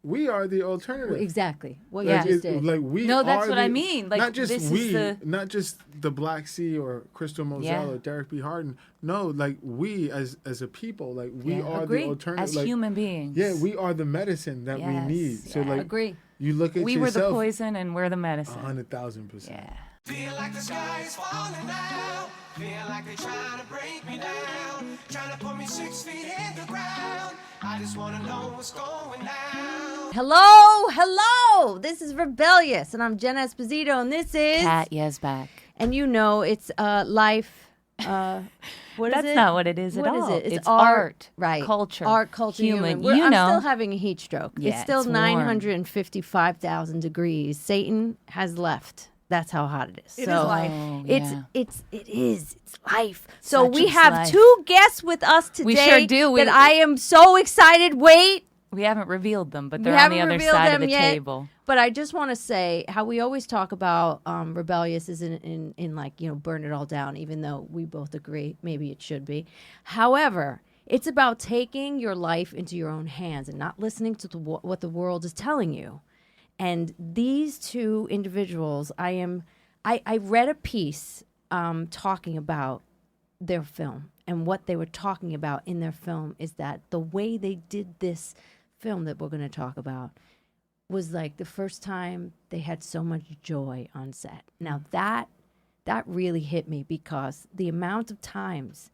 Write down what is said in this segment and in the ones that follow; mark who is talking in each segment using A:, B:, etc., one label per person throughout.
A: we are the alternative.
B: Exactly. What
C: Like,
B: you just did.
A: Like we
C: No, that's
A: are
C: what
A: the,
C: I mean. Like,
A: not just
C: this
A: we,
C: is
A: not just the Black Sea or Crystal Moselle or Derrick B. Harden. No, like we as a people, like we are
B: Agree.
A: the alternative.
C: as
A: like,
C: human beings.
A: yeah, we are the medicine that we
C: Yes,
A: need. So
C: yeah.
A: like,
B: Agree.
A: you look at
C: We were
A: yourself.
C: the poison and we're the medicine.
A: 100,000%.
C: Yeah.
D: Feel like the sky is falling down. Feel like they're trying to break me down. Trying to put me 6 feet in the ground. I just want to know what's going down.
B: Hello. This is Rebellious, and I'm Jen Esposito, and this is
C: Kat Yezbak.
B: And you know, it's life. What is
C: That's
B: it?
C: not what it is at
B: What is
C: all.
B: it?
C: It's art,
B: right?
C: culture,
B: art, culture,
C: human.
B: I'm still having a heat stroke.
C: Yeah,
B: it's still
C: it's warm.
B: 955,000 degrees. Satan has left. That's how hot it is.
E: It is life.
C: Oh,
B: It's life. So
C: Such
B: we
C: is
B: have
C: life.
B: two guests with us today.
C: We sure do.
B: That I am so excited. Wait.
C: We haven't revealed them, but
B: We
C: they're on the
B: haven't
C: other
B: revealed
C: side of
B: them
C: the
B: yet.
C: table.
B: But I just want to say how we always talk about rebellious is in like, burn it all down, even though we both agree maybe it should be. However, it's about taking your life into your own hands and not listening to what the world is telling you. And these two individuals, I read a piece talking about their film, and what they were talking about in their film is that the way they did this film that we're going to talk about was like the first time they had so much joy on set. Now that really hit me, because the amount of times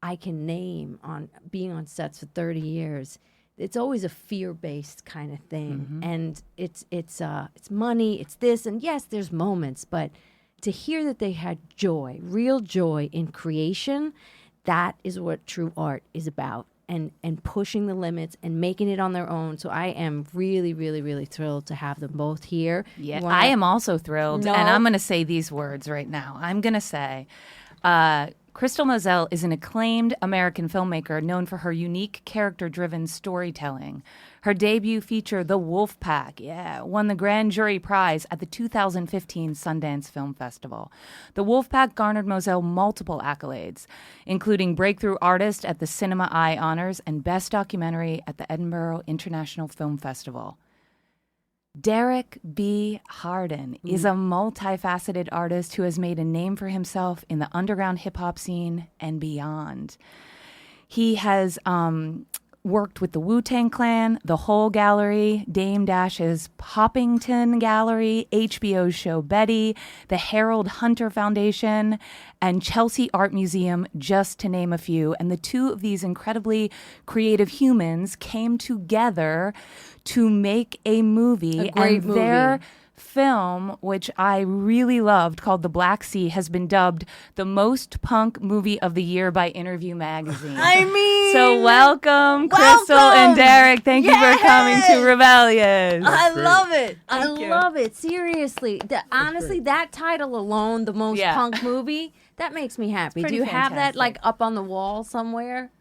B: I can name on being on sets for 30 years, it's always a fear-based kind of thing. And it's money, it's this, and yes, there's moments, but to hear that they had joy, real joy in creation, that is what true art is about. And pushing the limits and making it on their own. So I am really, really, really thrilled to have them both here.
C: Yeah, I am also thrilled.
B: No.
C: And I'm going to say these words right now. I'm going to say Crystal Moselle is an acclaimed American filmmaker known for her unique character-driven storytelling. Her debut feature, The Wolf Pack, won the Grand Jury Prize at the 2015 Sundance Film Festival. The Wolf Pack garnered Moselle multiple accolades, including Breakthrough Artist at the Cinema Eye Honors and Best Documentary at the Edinburgh International Film Festival. Derrick B. Harden is a multifaceted artist who has made a name for himself in the underground hip-hop scene and beyond. He has worked with the Wu-Tang Clan, the Whole Gallery, Dame Dash's Poppington Gallery, HBO's show Betty, the Harold Hunter Foundation, and Chelsea Art Museum, just to name a few. And the two of these incredibly creative humans came together to make a movie.
B: A great movie.
C: Their film, which I really loved, called The Black Sea, has been dubbed the most punk movie of the year by Interview Magazine.
B: I mean,
C: So welcome, Crystal and Derrick. Thank you for coming to Rebellious.
B: I love it.
E: Thank you.
B: Love it. Seriously. Honestly, that title alone, the most punk movie, that makes me happy. Do
C: pretty
B: you have that
C: fantastic.
B: like up on the wall somewhere?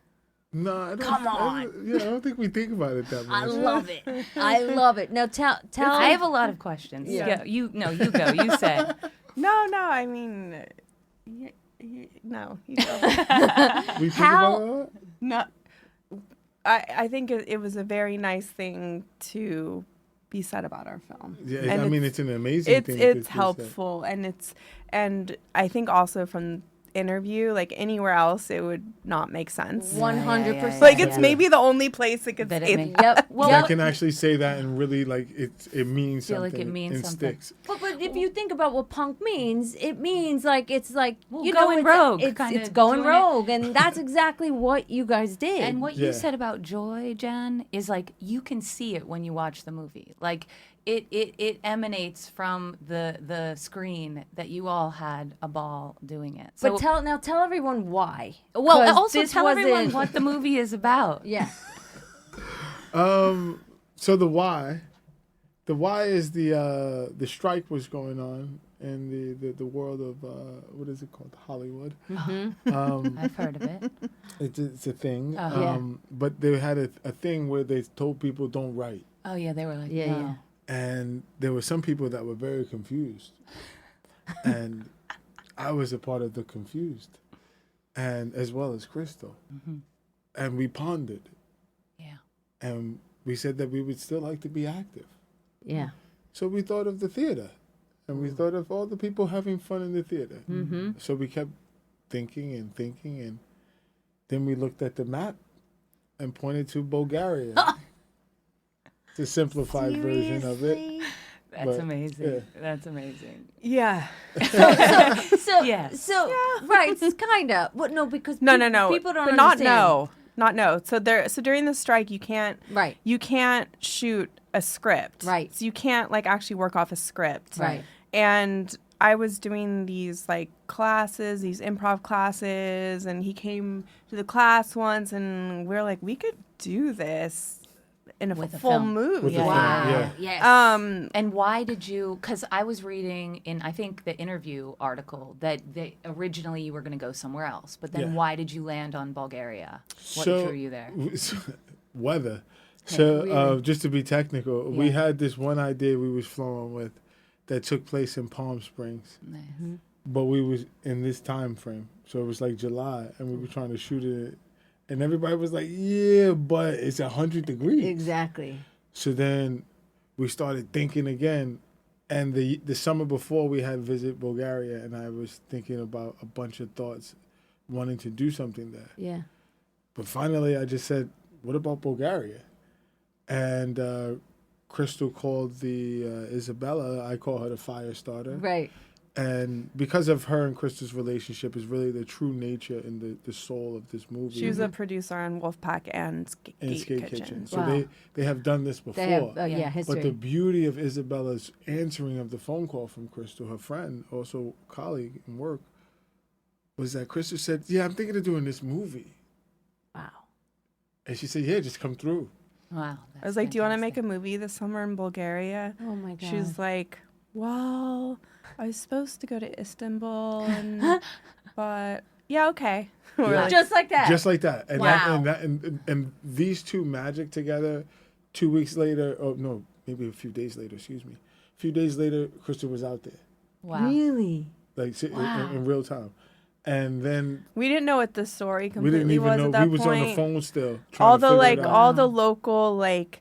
A: No, I don't,
B: Come on.
A: I don't think we think about it that much.
B: I love it. I love it. Now tell.
C: I have a lot of questions.
E: Yeah.
C: You go. You say.
E: No, I mean, no, you don't.
A: We think
B: How-
A: about it.
E: No, I think it was a very nice thing to be said about our film.
A: Yeah,
E: And
A: I mean, it's an amazing thing. to
E: It's
A: say.
E: helpful, and I think also from interview, like anywhere else, it would not make sense.
B: 100%.
E: Like it's maybe the only place it could.
C: That it
E: It,
C: makes-
B: Yep. Well,
A: I can actually say that and really like it means
C: Feel
A: something.
C: like it means
A: and
C: something.
A: sticks.
B: but if you think about what punk means, it means like it's like
C: Well,
B: you know
C: going
B: it's,
C: rogue,
B: It's
C: kinda
B: going
C: doing it.
B: rogue, and that's exactly what you guys did.
C: And what
A: Yeah.
C: you said about joy, Jen, is like you can see it when you watch the movie. Like it emanates from the screen that you all had a ball doing it. So,
B: but tell everyone why.
C: well,
B: 'Cause
C: also
B: this
C: tell everyone
B: wasn't-
C: what the movie is about.
B: Yeah.
A: So the why is the strike was going on in the world of what is it called, Hollywood.
C: I've heard of it.
A: It's a thing.
B: Yeah.
A: But they had a thing where they told people don't write,
C: Oh yeah, they were like,
B: Yeah,
C: no.
B: yeah.
A: and there were some people that were very confused, and I was a part of the confused, and as well as Crystal, and we pondered.
C: Yeah.
A: And we said that we would still like to be active.
B: Yeah.
A: So we thought of the theater, and we thought of all the people having fun in the theater.
B: Mm-hmm.
A: So we kept thinking, and then we looked at the map and pointed to Bulgaria. The simplified version of it.
C: That's
A: But,
C: amazing.
A: yeah.
C: That's amazing.
E: Yeah.
B: So
C: Yes.
B: right, it's kind of. Well, no, because
E: No.
B: people don't
E: but not
B: understand.
E: not no. So during the strike, you can't shoot a script.
B: Right.
E: So you can't like actually work off a script.
B: Right.
E: And I was doing these like classes, these improv classes, and he came to the class once, and we are like, we could do this in a
C: With a
E: full
C: film.
E: movie.
A: With the film,
B: Wow.
A: yeah.
B: Yes.
C: And why did you? Because I was reading in, I think, the interview article that originally you were going to go somewhere else, but then
A: Yeah.
C: why did you land on Bulgaria? What
A: So-
C: drew you there?
A: Weather. So
B: really?
A: just to be technical, we had this one idea we was flowing with that took place in Palm Springs,
C: Nice.
A: but we was in this time frame. So it was like July, and we were trying to shoot it, and everybody was like, "Yeah, but it's 100 degrees."
B: Exactly.
A: So then we started thinking again, and the summer before we had visit Bulgaria, and I was thinking about a bunch of thoughts, wanting to do something there.
B: Yeah.
A: But finally, I just said, "What about Bulgaria?" And Crystal called the Isabella. I call her the fire starter.
B: Right.
A: And because of her and Crystal's relationship is really the true nature and the soul of this movie.
E: She was a producer on Wolfpack and
A: and
E: Skate
A: Skate
E: Kitchen.
A: So
B: Wow.
A: they have done this before.
B: They have, history.
A: But the beauty of Isabella's answering of the phone call from Crystal, her friend, also colleague in work, was that Crystal said, "Yeah, I'm thinking of doing this movie."
B: Wow.
A: And she said, "Yeah, just come through."
C: Wow.
E: I was like, "Do you want to make a movie this summer in Bulgaria?"
B: Oh my God.
E: She was like, "Well, I was supposed to go to Istanbul, and, but yeah, okay." We're like,
B: just like that.
A: Just like that. And,
B: Wow.
A: and these two magic together 2 weeks later, oh no, maybe a few days later, excuse me. A few days later, Crystal was out there,
C: Wow.
B: Really?
A: like
B: Wow.
A: in real time. And then
E: we didn't know what the story
A: we
E: completely
A: didn't even
E: was
A: know,
E: at that
A: we was
E: point.
A: on the phone still. Trying
E: All
A: to
E: the
A: figure
E: like,
A: it out.
E: all the local like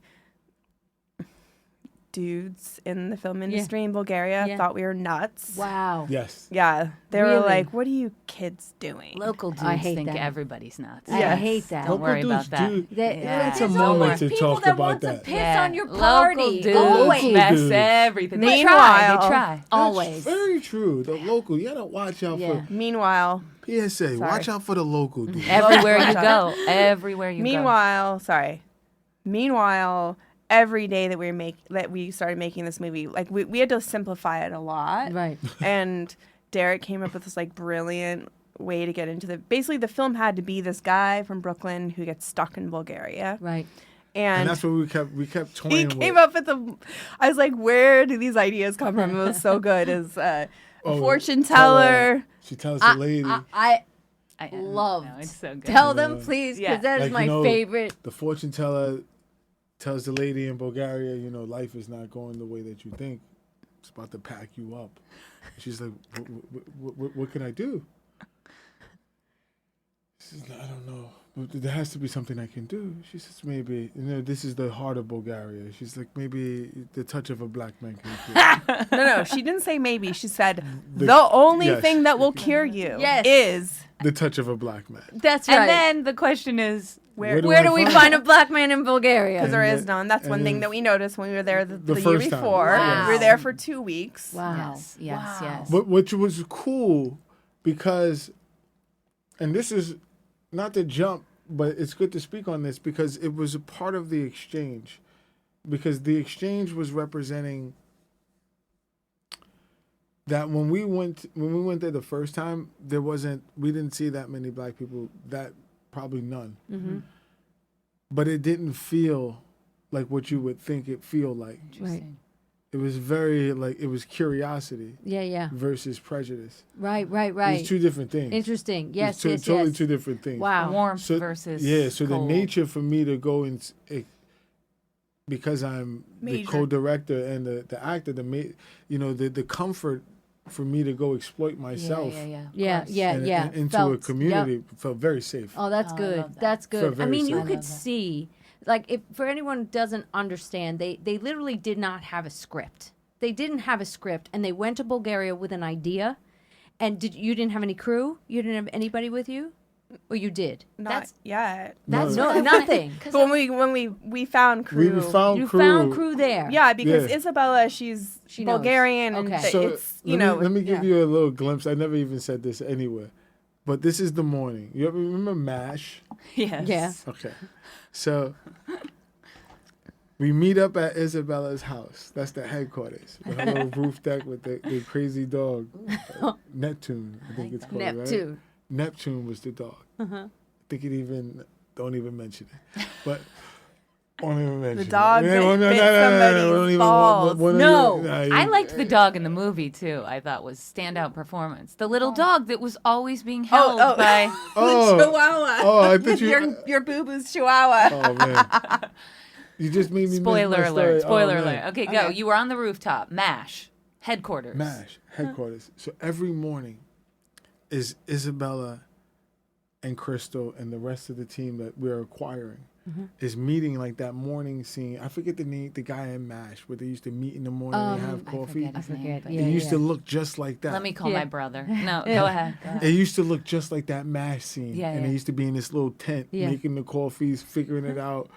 E: dudes in the film industry in Bulgaria
B: Yeah.
E: thought we were nuts.
B: Wow.
A: Yes.
E: Yeah, they were
B: Really?
E: like, "What are you kids doing?"
C: Local dudes
B: I hate
C: think
B: that.
C: everybody's nuts.
B: I
E: Yes.
B: hate that.
C: Don't worry
A: Local
C: about that.
A: dudes
C: Yeah.
A: It's a
B: There's
A: moment
B: always
A: to
B: people
A: talk
B: that
A: about
B: want to
A: that.
B: piss on your party.
C: Local dudes
B: Always.
A: Local
C: mess
A: dudes.
C: everything. They
E: Meanwhile-
C: try. They try.
B: Always.
A: That's very true. The local, you gotta watch out
B: Yeah.
E: Meanwhile,
A: for PSA. Watch out for the local dude.
C: Everywhere you go. Everywhere you go.
E: meanwhile, every day that we started making this movie, like we had to simplify it a lot.
B: Right.
E: And Derrick came up with this like brilliant way to get into basically the film had to be this guy from Brooklyn who gets stuck in Bulgaria.
B: Right.
A: And
E: And
A: that's what we kept toying
E: he
A: with.
E: came up with I was like, where do these ideas come from? It was so good. Is a fortune teller.
A: She tells the lady.
B: I
C: I
B: loved.
C: know, it's so good.
B: Tell them, please, because
C: Yeah.
B: that is
A: Like,
B: my
A: you know,
B: favorite.
A: The fortune teller tells the lady in Bulgaria, life is not going the way that you think. It's about to pack you up. She's like, what can I do? She says, I don't know. But there has to be something I can do. She says, maybe, this is the heart of Bulgaria. She's like, maybe the touch of a black man can cure.
E: No, she didn't say maybe. She said
A: The-
E: the only
A: yes.
E: thing that will cure you
B: Yes.
E: is
A: The touch of a black man.
B: That's right.
C: And then the question is,
A: Where
B: Where
A: I
B: do we find a black man in Bulgaria?
E: because there
A: And
E: is
A: then-
E: none. That's
A: and
E: one thing
A: then
E: that we noticed when we were there the
A: the
E: year
A: first time.
E: before.
B: Wow.
E: We were there for 2 weeks.
B: Wow.
C: yes.
A: But which was cool because, and this is not to jump, but it's good to speak on this because it was a part of the exchange. Because the exchange was representing that when we went there the first time, we didn't see that many black people, probably none.
B: Mm-hmm.
A: But it didn't feel like what you would think it feel like.
C: Interesting.
A: It was very it was curiosity
B: Yeah.
A: versus prejudice.
B: Right.
A: It was two different things.
B: Interesting. Yes,
A: It's
B: yes,
A: totally
B: yes.
A: two different things.
B: Wow.
C: Warmth
A: So,
C: versus
A: so
C: cold.
A: the nature for me to go because I'm the
E: Major.
A: co-director and the actor, the comfort for me to go exploit myself
B: Yeah.
A: into a
B: Felt-
A: community
B: yep.
A: felt very safe.
B: Oh, that's
C: Oh, I
B: good.
C: love that.
B: That's
A: Felt
B: good. I
A: very
B: mean,
A: safe.
B: you
A: I
B: could
C: love that.
B: see like if for anyone who doesn't understand, they literally did not have a script. They didn't have a script, and they went to Bulgaria with an idea. And you didn't have any crew? You didn't have anybody with you? Or you did?
E: Not yet.
B: That's
A: No.
B: nothing.
E: But when we found crew.
A: We found
B: You
A: crew.
B: found crew there.
E: Yeah, because
A: Yeah.
E: Isabella, she
B: knows.
E: Bulgarian, and
B: Okay.
A: So
E: it's, you know.
A: let me give
E: yeah.
A: you a little glimpse. I never even said this anywhere. But this is the morning. You ever remember MASH?
C: Yes.
B: Yeah.
A: Okay. So we meet up at Isabella's house. That's the headquarters. With her little roof deck with the crazy dog. Neptune, I think it's called, right?
B: Neptune.
A: Neptune was the dog. I think don't even mention it. But won't even mention
E: dog
A: it.
E: bit somebody's
A: Won't even-
E: balls.
A: won't
C: No,
A: even-
C: I liked the dog in the movie too. I thought was standout performance. The little dog that was always being held
E: oh.
C: by.
A: Oh,
E: Chihuahua.
A: oh, I thought you.
E: Your boo-boo's Chihuahua.
A: Oh man, you just made me. miss
C: Spoiler
A: my story.
C: alert! Spoiler
A: Oh, man.
C: alert! Okay, go.
E: Okay.
C: You were on the rooftop. MASH headquarters.
A: MASH headquarters. So every morning is Isabella and Crystal and the rest of the team that we're acquiring is meeting like that morning scene. I forget the name, the guy in MASH where they used to meet in the morning and have coffee.
C: I forget his name, but-
B: Yeah,
A: It used to
B: yeah.
A: look just like that.
C: Let me call
B: Yeah.
C: my brother. No, go ahead.
A: It used to look just like that MASH scene.
C: Yeah,
A: and
C: yeah.
A: they used to be in this little tent
B: Yeah.
A: making the coffees, figuring it out.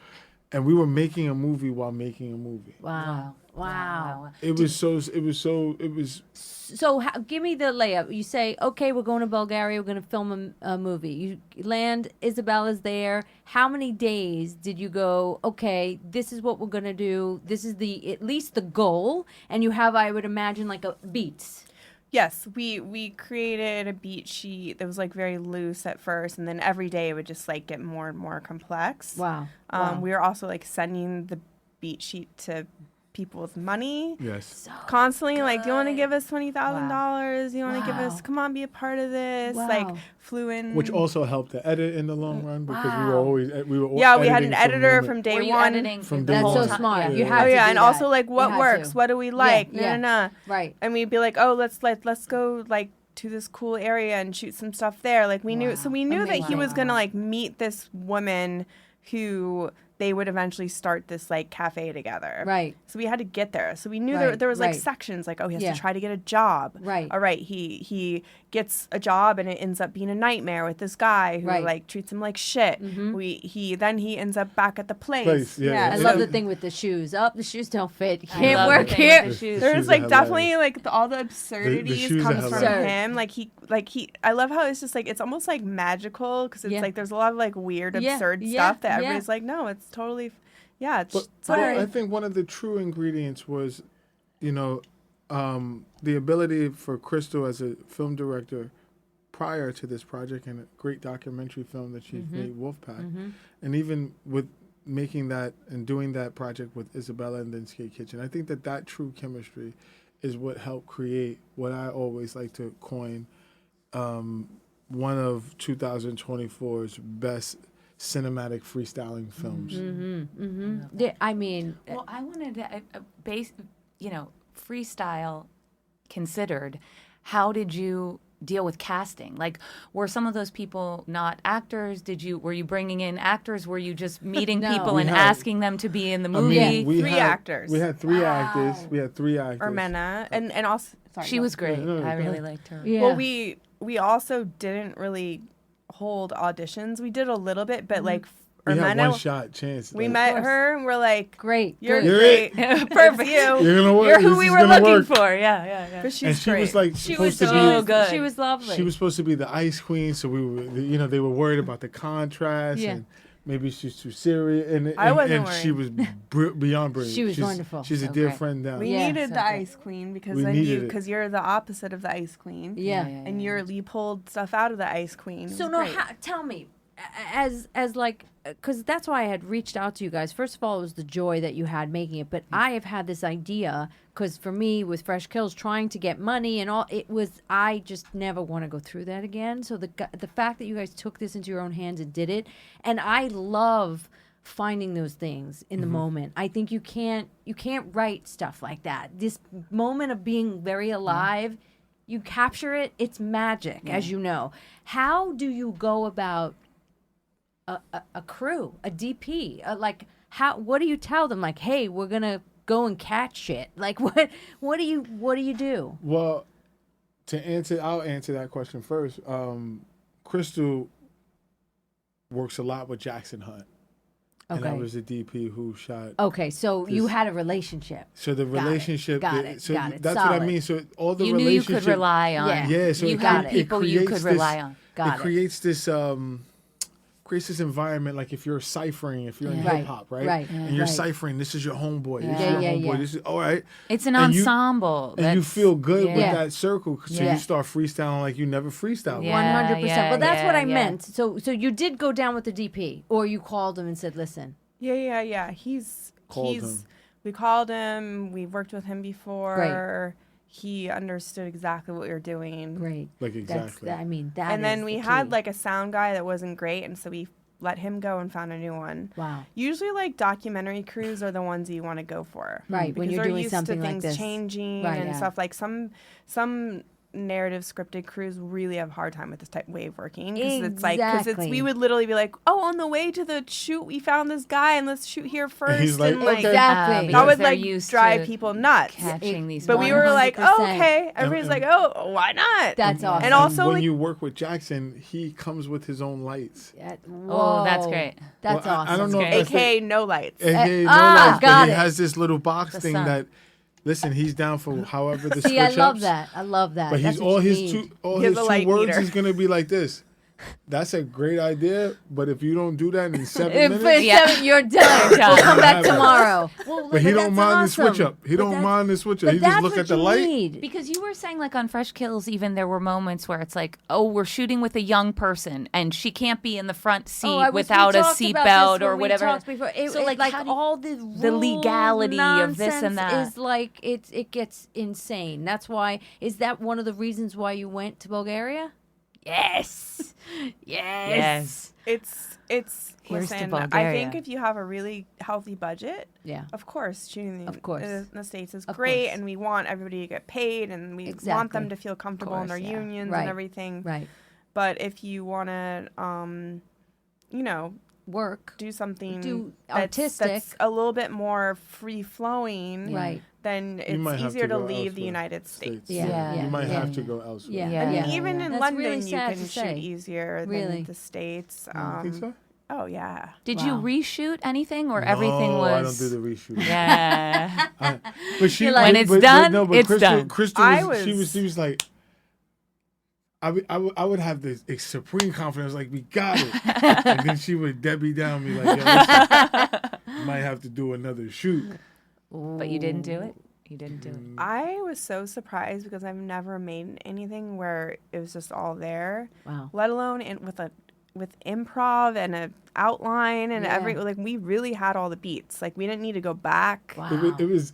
A: And we were making a movie while making a movie.
B: Wow. Wow.
A: It was so.
B: So give me the layup. You say, okay, we're going to Bulgaria. We're going to film a movie. You land. Isabella's there. How many days did you go? Okay, this is what we're going to do. This is at least the goal. And you have, I would imagine, like a beats.
E: Yes, we created a beat sheet that was like very loose at first, and then every day it would just like get more and more complex.
B: Wow. Wow.
E: We were also like sending the beat sheet to people with money
A: Yes.
E: constantly. Like, do you want to give us $20,000? Do you want to give
B: Wow.
E: us? Come on, be a part of this.
B: Wow.
E: Like, flew in.
A: Which also helped the edit in the long run because we were
B: Wow.
A: always
E: yeah, we had an
A: editing
E: editor
A: moment.
E: from day
C: Were you
E: one.
C: editing
A: From
C: the
A: day
B: That's
C: whole
B: so
A: one.
B: smart.
A: Yeah.
B: You had
E: Oh
B: to
E: yeah,
B: do
E: and
B: that.
E: also like
B: You
E: what
B: had
E: works,
B: to.
E: what do we like,
B: yeah. Right.
E: and we'd be like, oh, let's go like to this cool area and shoot some stuff there. Like we knew, so we knew that he was gonna like meet this woman who they would eventually start this like cafe together.
B: Right.
E: So we had to get there. So we knew
B: Right,
E: there was like
B: right.
E: sections like, oh, he has
B: Yeah.
E: to try to get a job.
B: Right.
E: All right. He gets a job and it ends up being a nightmare with this guy who
B: Right.
E: like treats him like shit. He ends up back at the place.
A: Yeah.
B: I
A: Yeah.
B: love the thing with the shoes. Oh, the shoes don't fit. You
C: I
B: can't
C: love
B: work
C: the thing
B: here.
C: with the shoes.
E: There's
A: Shoes
E: like
A: are
E: definitely like all the absurdities
A: shoes are
E: comes from
B: hilarious.
E: him. Like he I love how it's just like it's almost like magical because it's
B: Yeah.
E: like there's a lot of like weird
B: Yeah,
E: absurd
B: yeah,
E: stuff that
B: yeah.
E: everybody's like, no, it's totally it's
A: But
E: sorry.
A: I think one of the true ingredients was, the ability for Crystal as a film director prior to this project and a great documentary film that she's made, Wolfpack, and even with making that and doing that project with Isabella and then Skate Kitchen. I think that true chemistry is what helped create what I always like to coin one of 2024's best cinematic freestyling films.
B: Yeah, I mean,
C: Well, I wanted to freestyle considered. How did you deal with casting? Like, were some of those people not actors? Were you bringing in actors? Were you just meeting
B: No.
C: people
A: We
C: and
A: had-
C: asking them to be in the
A: I
C: movie?
A: mean, we
E: Three
A: had
E: actors.
A: We had three actors. We had three actors.
E: or Mena and also sorry,
C: She
E: no.
C: was great.
A: Yeah, no,
C: I
A: go
C: really
A: ahead.
C: liked her.
B: yeah.
E: Well, we also didn't really hold auditions. We did a little bit, but like
A: We had
E: Mena,
A: one shot chance.
E: we
A: like,
E: met
B: course.
E: her and we're like,
B: great.
E: you're
B: good.
E: great.
C: Perfect.
E: It's you.
A: You're gonna work.
C: You're who
A: This
C: we
A: is
C: were
A: gonna
C: looking
A: work.
C: for. Yeah.
E: But she's
A: And she
E: great.
A: was like
B: She
A: supposed
B: was
A: to be.
C: so good.
B: She was lovely.
A: She was supposed to be the ice queen, so we were, they were worried about the contrast
B: Yeah.
A: and maybe she's too serious. And
E: I wasn't
A: and she was beyond brilliant.
B: She was
A: She's-
B: wonderful.
A: She's a
B: So
A: dear
B: great.
A: friend down.
E: we
B: Yeah,
E: needed
B: so
E: the
B: great.
E: ice queen because
A: We
E: then
A: needed it.
E: because you're the opposite of the ice queen.
B: Yeah.
E: And you pulled stuff out of the ice queen. It
B: So
E: was
B: no,
E: great.
B: tell me, as like, because that's why I had reached out to you guys. First of all, it was the joy that you had making it, but I have had this idea because for me with Fresh Kills, trying to get money and all, it was I just never want to go through that again. So the fact that you guys took this into your own hands and did it, and I love finding those things in the moment. I think you can't write stuff like that. This moment of being very alive. You capture it, it's magic, as you know. How do you go about a crew, a DP? what do you tell them? Like, hey, we're gonna go and catch shit. Like, what do you do?
A: Well, I'll answer that question first. Crystal works a lot with Jackson Hunt. And
B: Okay.
A: that was the DP who shot.
B: Okay, so you had a relationship.
A: So the relationship.
B: Got it.
A: So
B: Got it.
A: that's
B: Solid.
A: what I mean. So all the
C: You knew you
A: relationship.
C: could rely on.
B: Yeah.
A: Yeah. So
C: You
A: it
C: had
A: cre-
C: people
A: it
C: you
A: creates
C: could rely on.
B: Got
A: it
B: it.
A: creates this environment, like if you're ciphering, if you're in
B: Right.
A: hip hop, right?
B: Right.
A: And you're
B: Right.
A: ciphering, this is your homeboy, this
C: Yeah.
A: is your
B: Yeah,
A: homeboy,
B: yeah.
A: this is all right.
C: It's an
A: And you-
C: ensemble.
A: And you
C: That's-
A: feel good with
B: Yeah.
A: that circle, so
B: Yeah.
A: you start freestyling like you never freestyled.
C: Yeah.
B: 100%. Well, that's what I
C: yeah.
B: meant. So you did go down with the DP, or you called him and said, "Listen."
E: Yeah.
A: Called him.
E: We called him. We worked with him before. He understood exactly what we were doing.
B: Great.
A: Like exactly.
B: I mean, that.
E: And then
B: is
E: we
B: the
E: had
B: key.
E: like a sound guy that wasn't great, and so we let him go and found a new one.
B: Wow.
E: Usually, like documentary crews are the ones you want to go for,
B: Right, when
E: Because
B: you're
E: they're
B: doing
E: used
B: something
E: to
B: like
E: things
B: this.
E: changing
B: Right,
E: and
B: yeah.
E: stuff. Like some narrative scripted crews really have a hard time with this type way of working because
B: Exactly.
E: we would literally be like, oh, on the way to the shoot we found this guy and let's shoot here first.
A: he's like,
E: and,
A: okay.
B: Exactly.
E: that
C: because
E: would
C: they're
E: like
C: used
E: drive
C: to
E: people nuts.
C: catching these.
E: But we were like,
B: 100%.
E: oh, okay. Everybody's like, oh, why not?
B: That's awesome.
E: And also,
A: when
E: like,
A: you work with Jackson, he comes with his own lights.
C: Oh, that's great.
B: That's
A: Well,
B: awesome.
A: I don't know if
C: great.
A: that's the-
E: AKA no lights.
A: AKA no
B: ah,
A: lights, but
B: got
A: he
B: it.
A: has this little box
C: The
A: thing
C: sun.
A: that, listen, he's down for however the
B: See, I
A: switch
B: love
A: ups.
B: that. I love that.
A: But
B: That's
A: he's
B: what you need.
E: He has a
A: two
E: light
A: words
E: meter.
A: is gonna be like this. That's a great idea, but if you don't do that in 7
B: If
A: minutes,
B: it's
C: Yeah.
B: 7, you're done. We'll come back tomorrow. Well,
A: but he don't
B: that's
A: mind
B: awesome.
A: the switch up. He
B: But
A: don't
B: that's-
A: mind the switch up.
B: But
A: He just
B: that's
A: look
B: what
A: at the
B: you
A: light.
B: need.
C: Because you were saying, like on Fresh Kills, even there were moments where it's like, oh, we're shooting with a young person and she can't be in the front seat
B: Oh,
C: without
B: we
C: a
B: talked about
C: seatbelt
B: this
C: or
B: when we
C: whatever.
B: talked before.
C: So, like,
B: like
C: how do-
B: all the
C: legality of this and
B: nonsense
C: that.
B: is like it gets insane. That's why. Is that one of the reasons why you went to Bulgaria? Yes.
C: Yes.
E: It's
C: Here's to
E: listen, I
C: Bulgaria.
E: think if you have a really healthy budget,
B: Yeah.
E: of course, shooting
B: Of course.
E: in the States is
B: Of
E: great,
B: course.
E: and we want everybody to get paid, and we want
B: Exactly.
E: them to feel comfortable in
B: course,
E: their
B: yeah.
E: unions
B: Right.
E: and everything.
B: Right.
E: But if you want to,
B: Work.
E: do something
B: Do
E: that's
B: artistic.
E: a little bit more free flowing,
B: Right.
E: then
A: You might
E: it's
A: have
E: easier
A: to
E: to
A: go
E: leave the
A: elsewhere.
E: United States.
B: Yeah.
C: Yeah.
A: You might
B: yeah,
A: have to
B: yeah.
A: go elsewhere.
B: Yeah.
C: Yeah.
E: I mean,
C: Yeah.
E: even in
B: That's
E: London,
B: really
E: you
B: sad
E: can
B: to
E: shoot
B: say.
E: easier
B: Really?
E: than the States.
A: You think so?
E: Oh, yeah.
C: Did you
B: Wow.
C: reshoot anything or everything
A: No,
C: was?
A: I don't do the reshoot.
C: Yeah.
A: But she,
B: You're like-
C: When it's done,
A: no, but
C: it's
A: Crystal,
C: done.
A: Crystal
E: I
A: was,
E: was-
A: she was like, I would have this supreme confidence, like we got it, and then she would Debbie down me like, yo, listen, might have to do another shoot.
C: But you didn't do it? You didn't do it.
E: I was so surprised because I've never made anything where it was just all there,
B: Wow.
E: let alone with improv and a outline and
B: Yeah.
E: like we really had all the beats. Like we didn't need to go back.
B: Wow.
A: It was.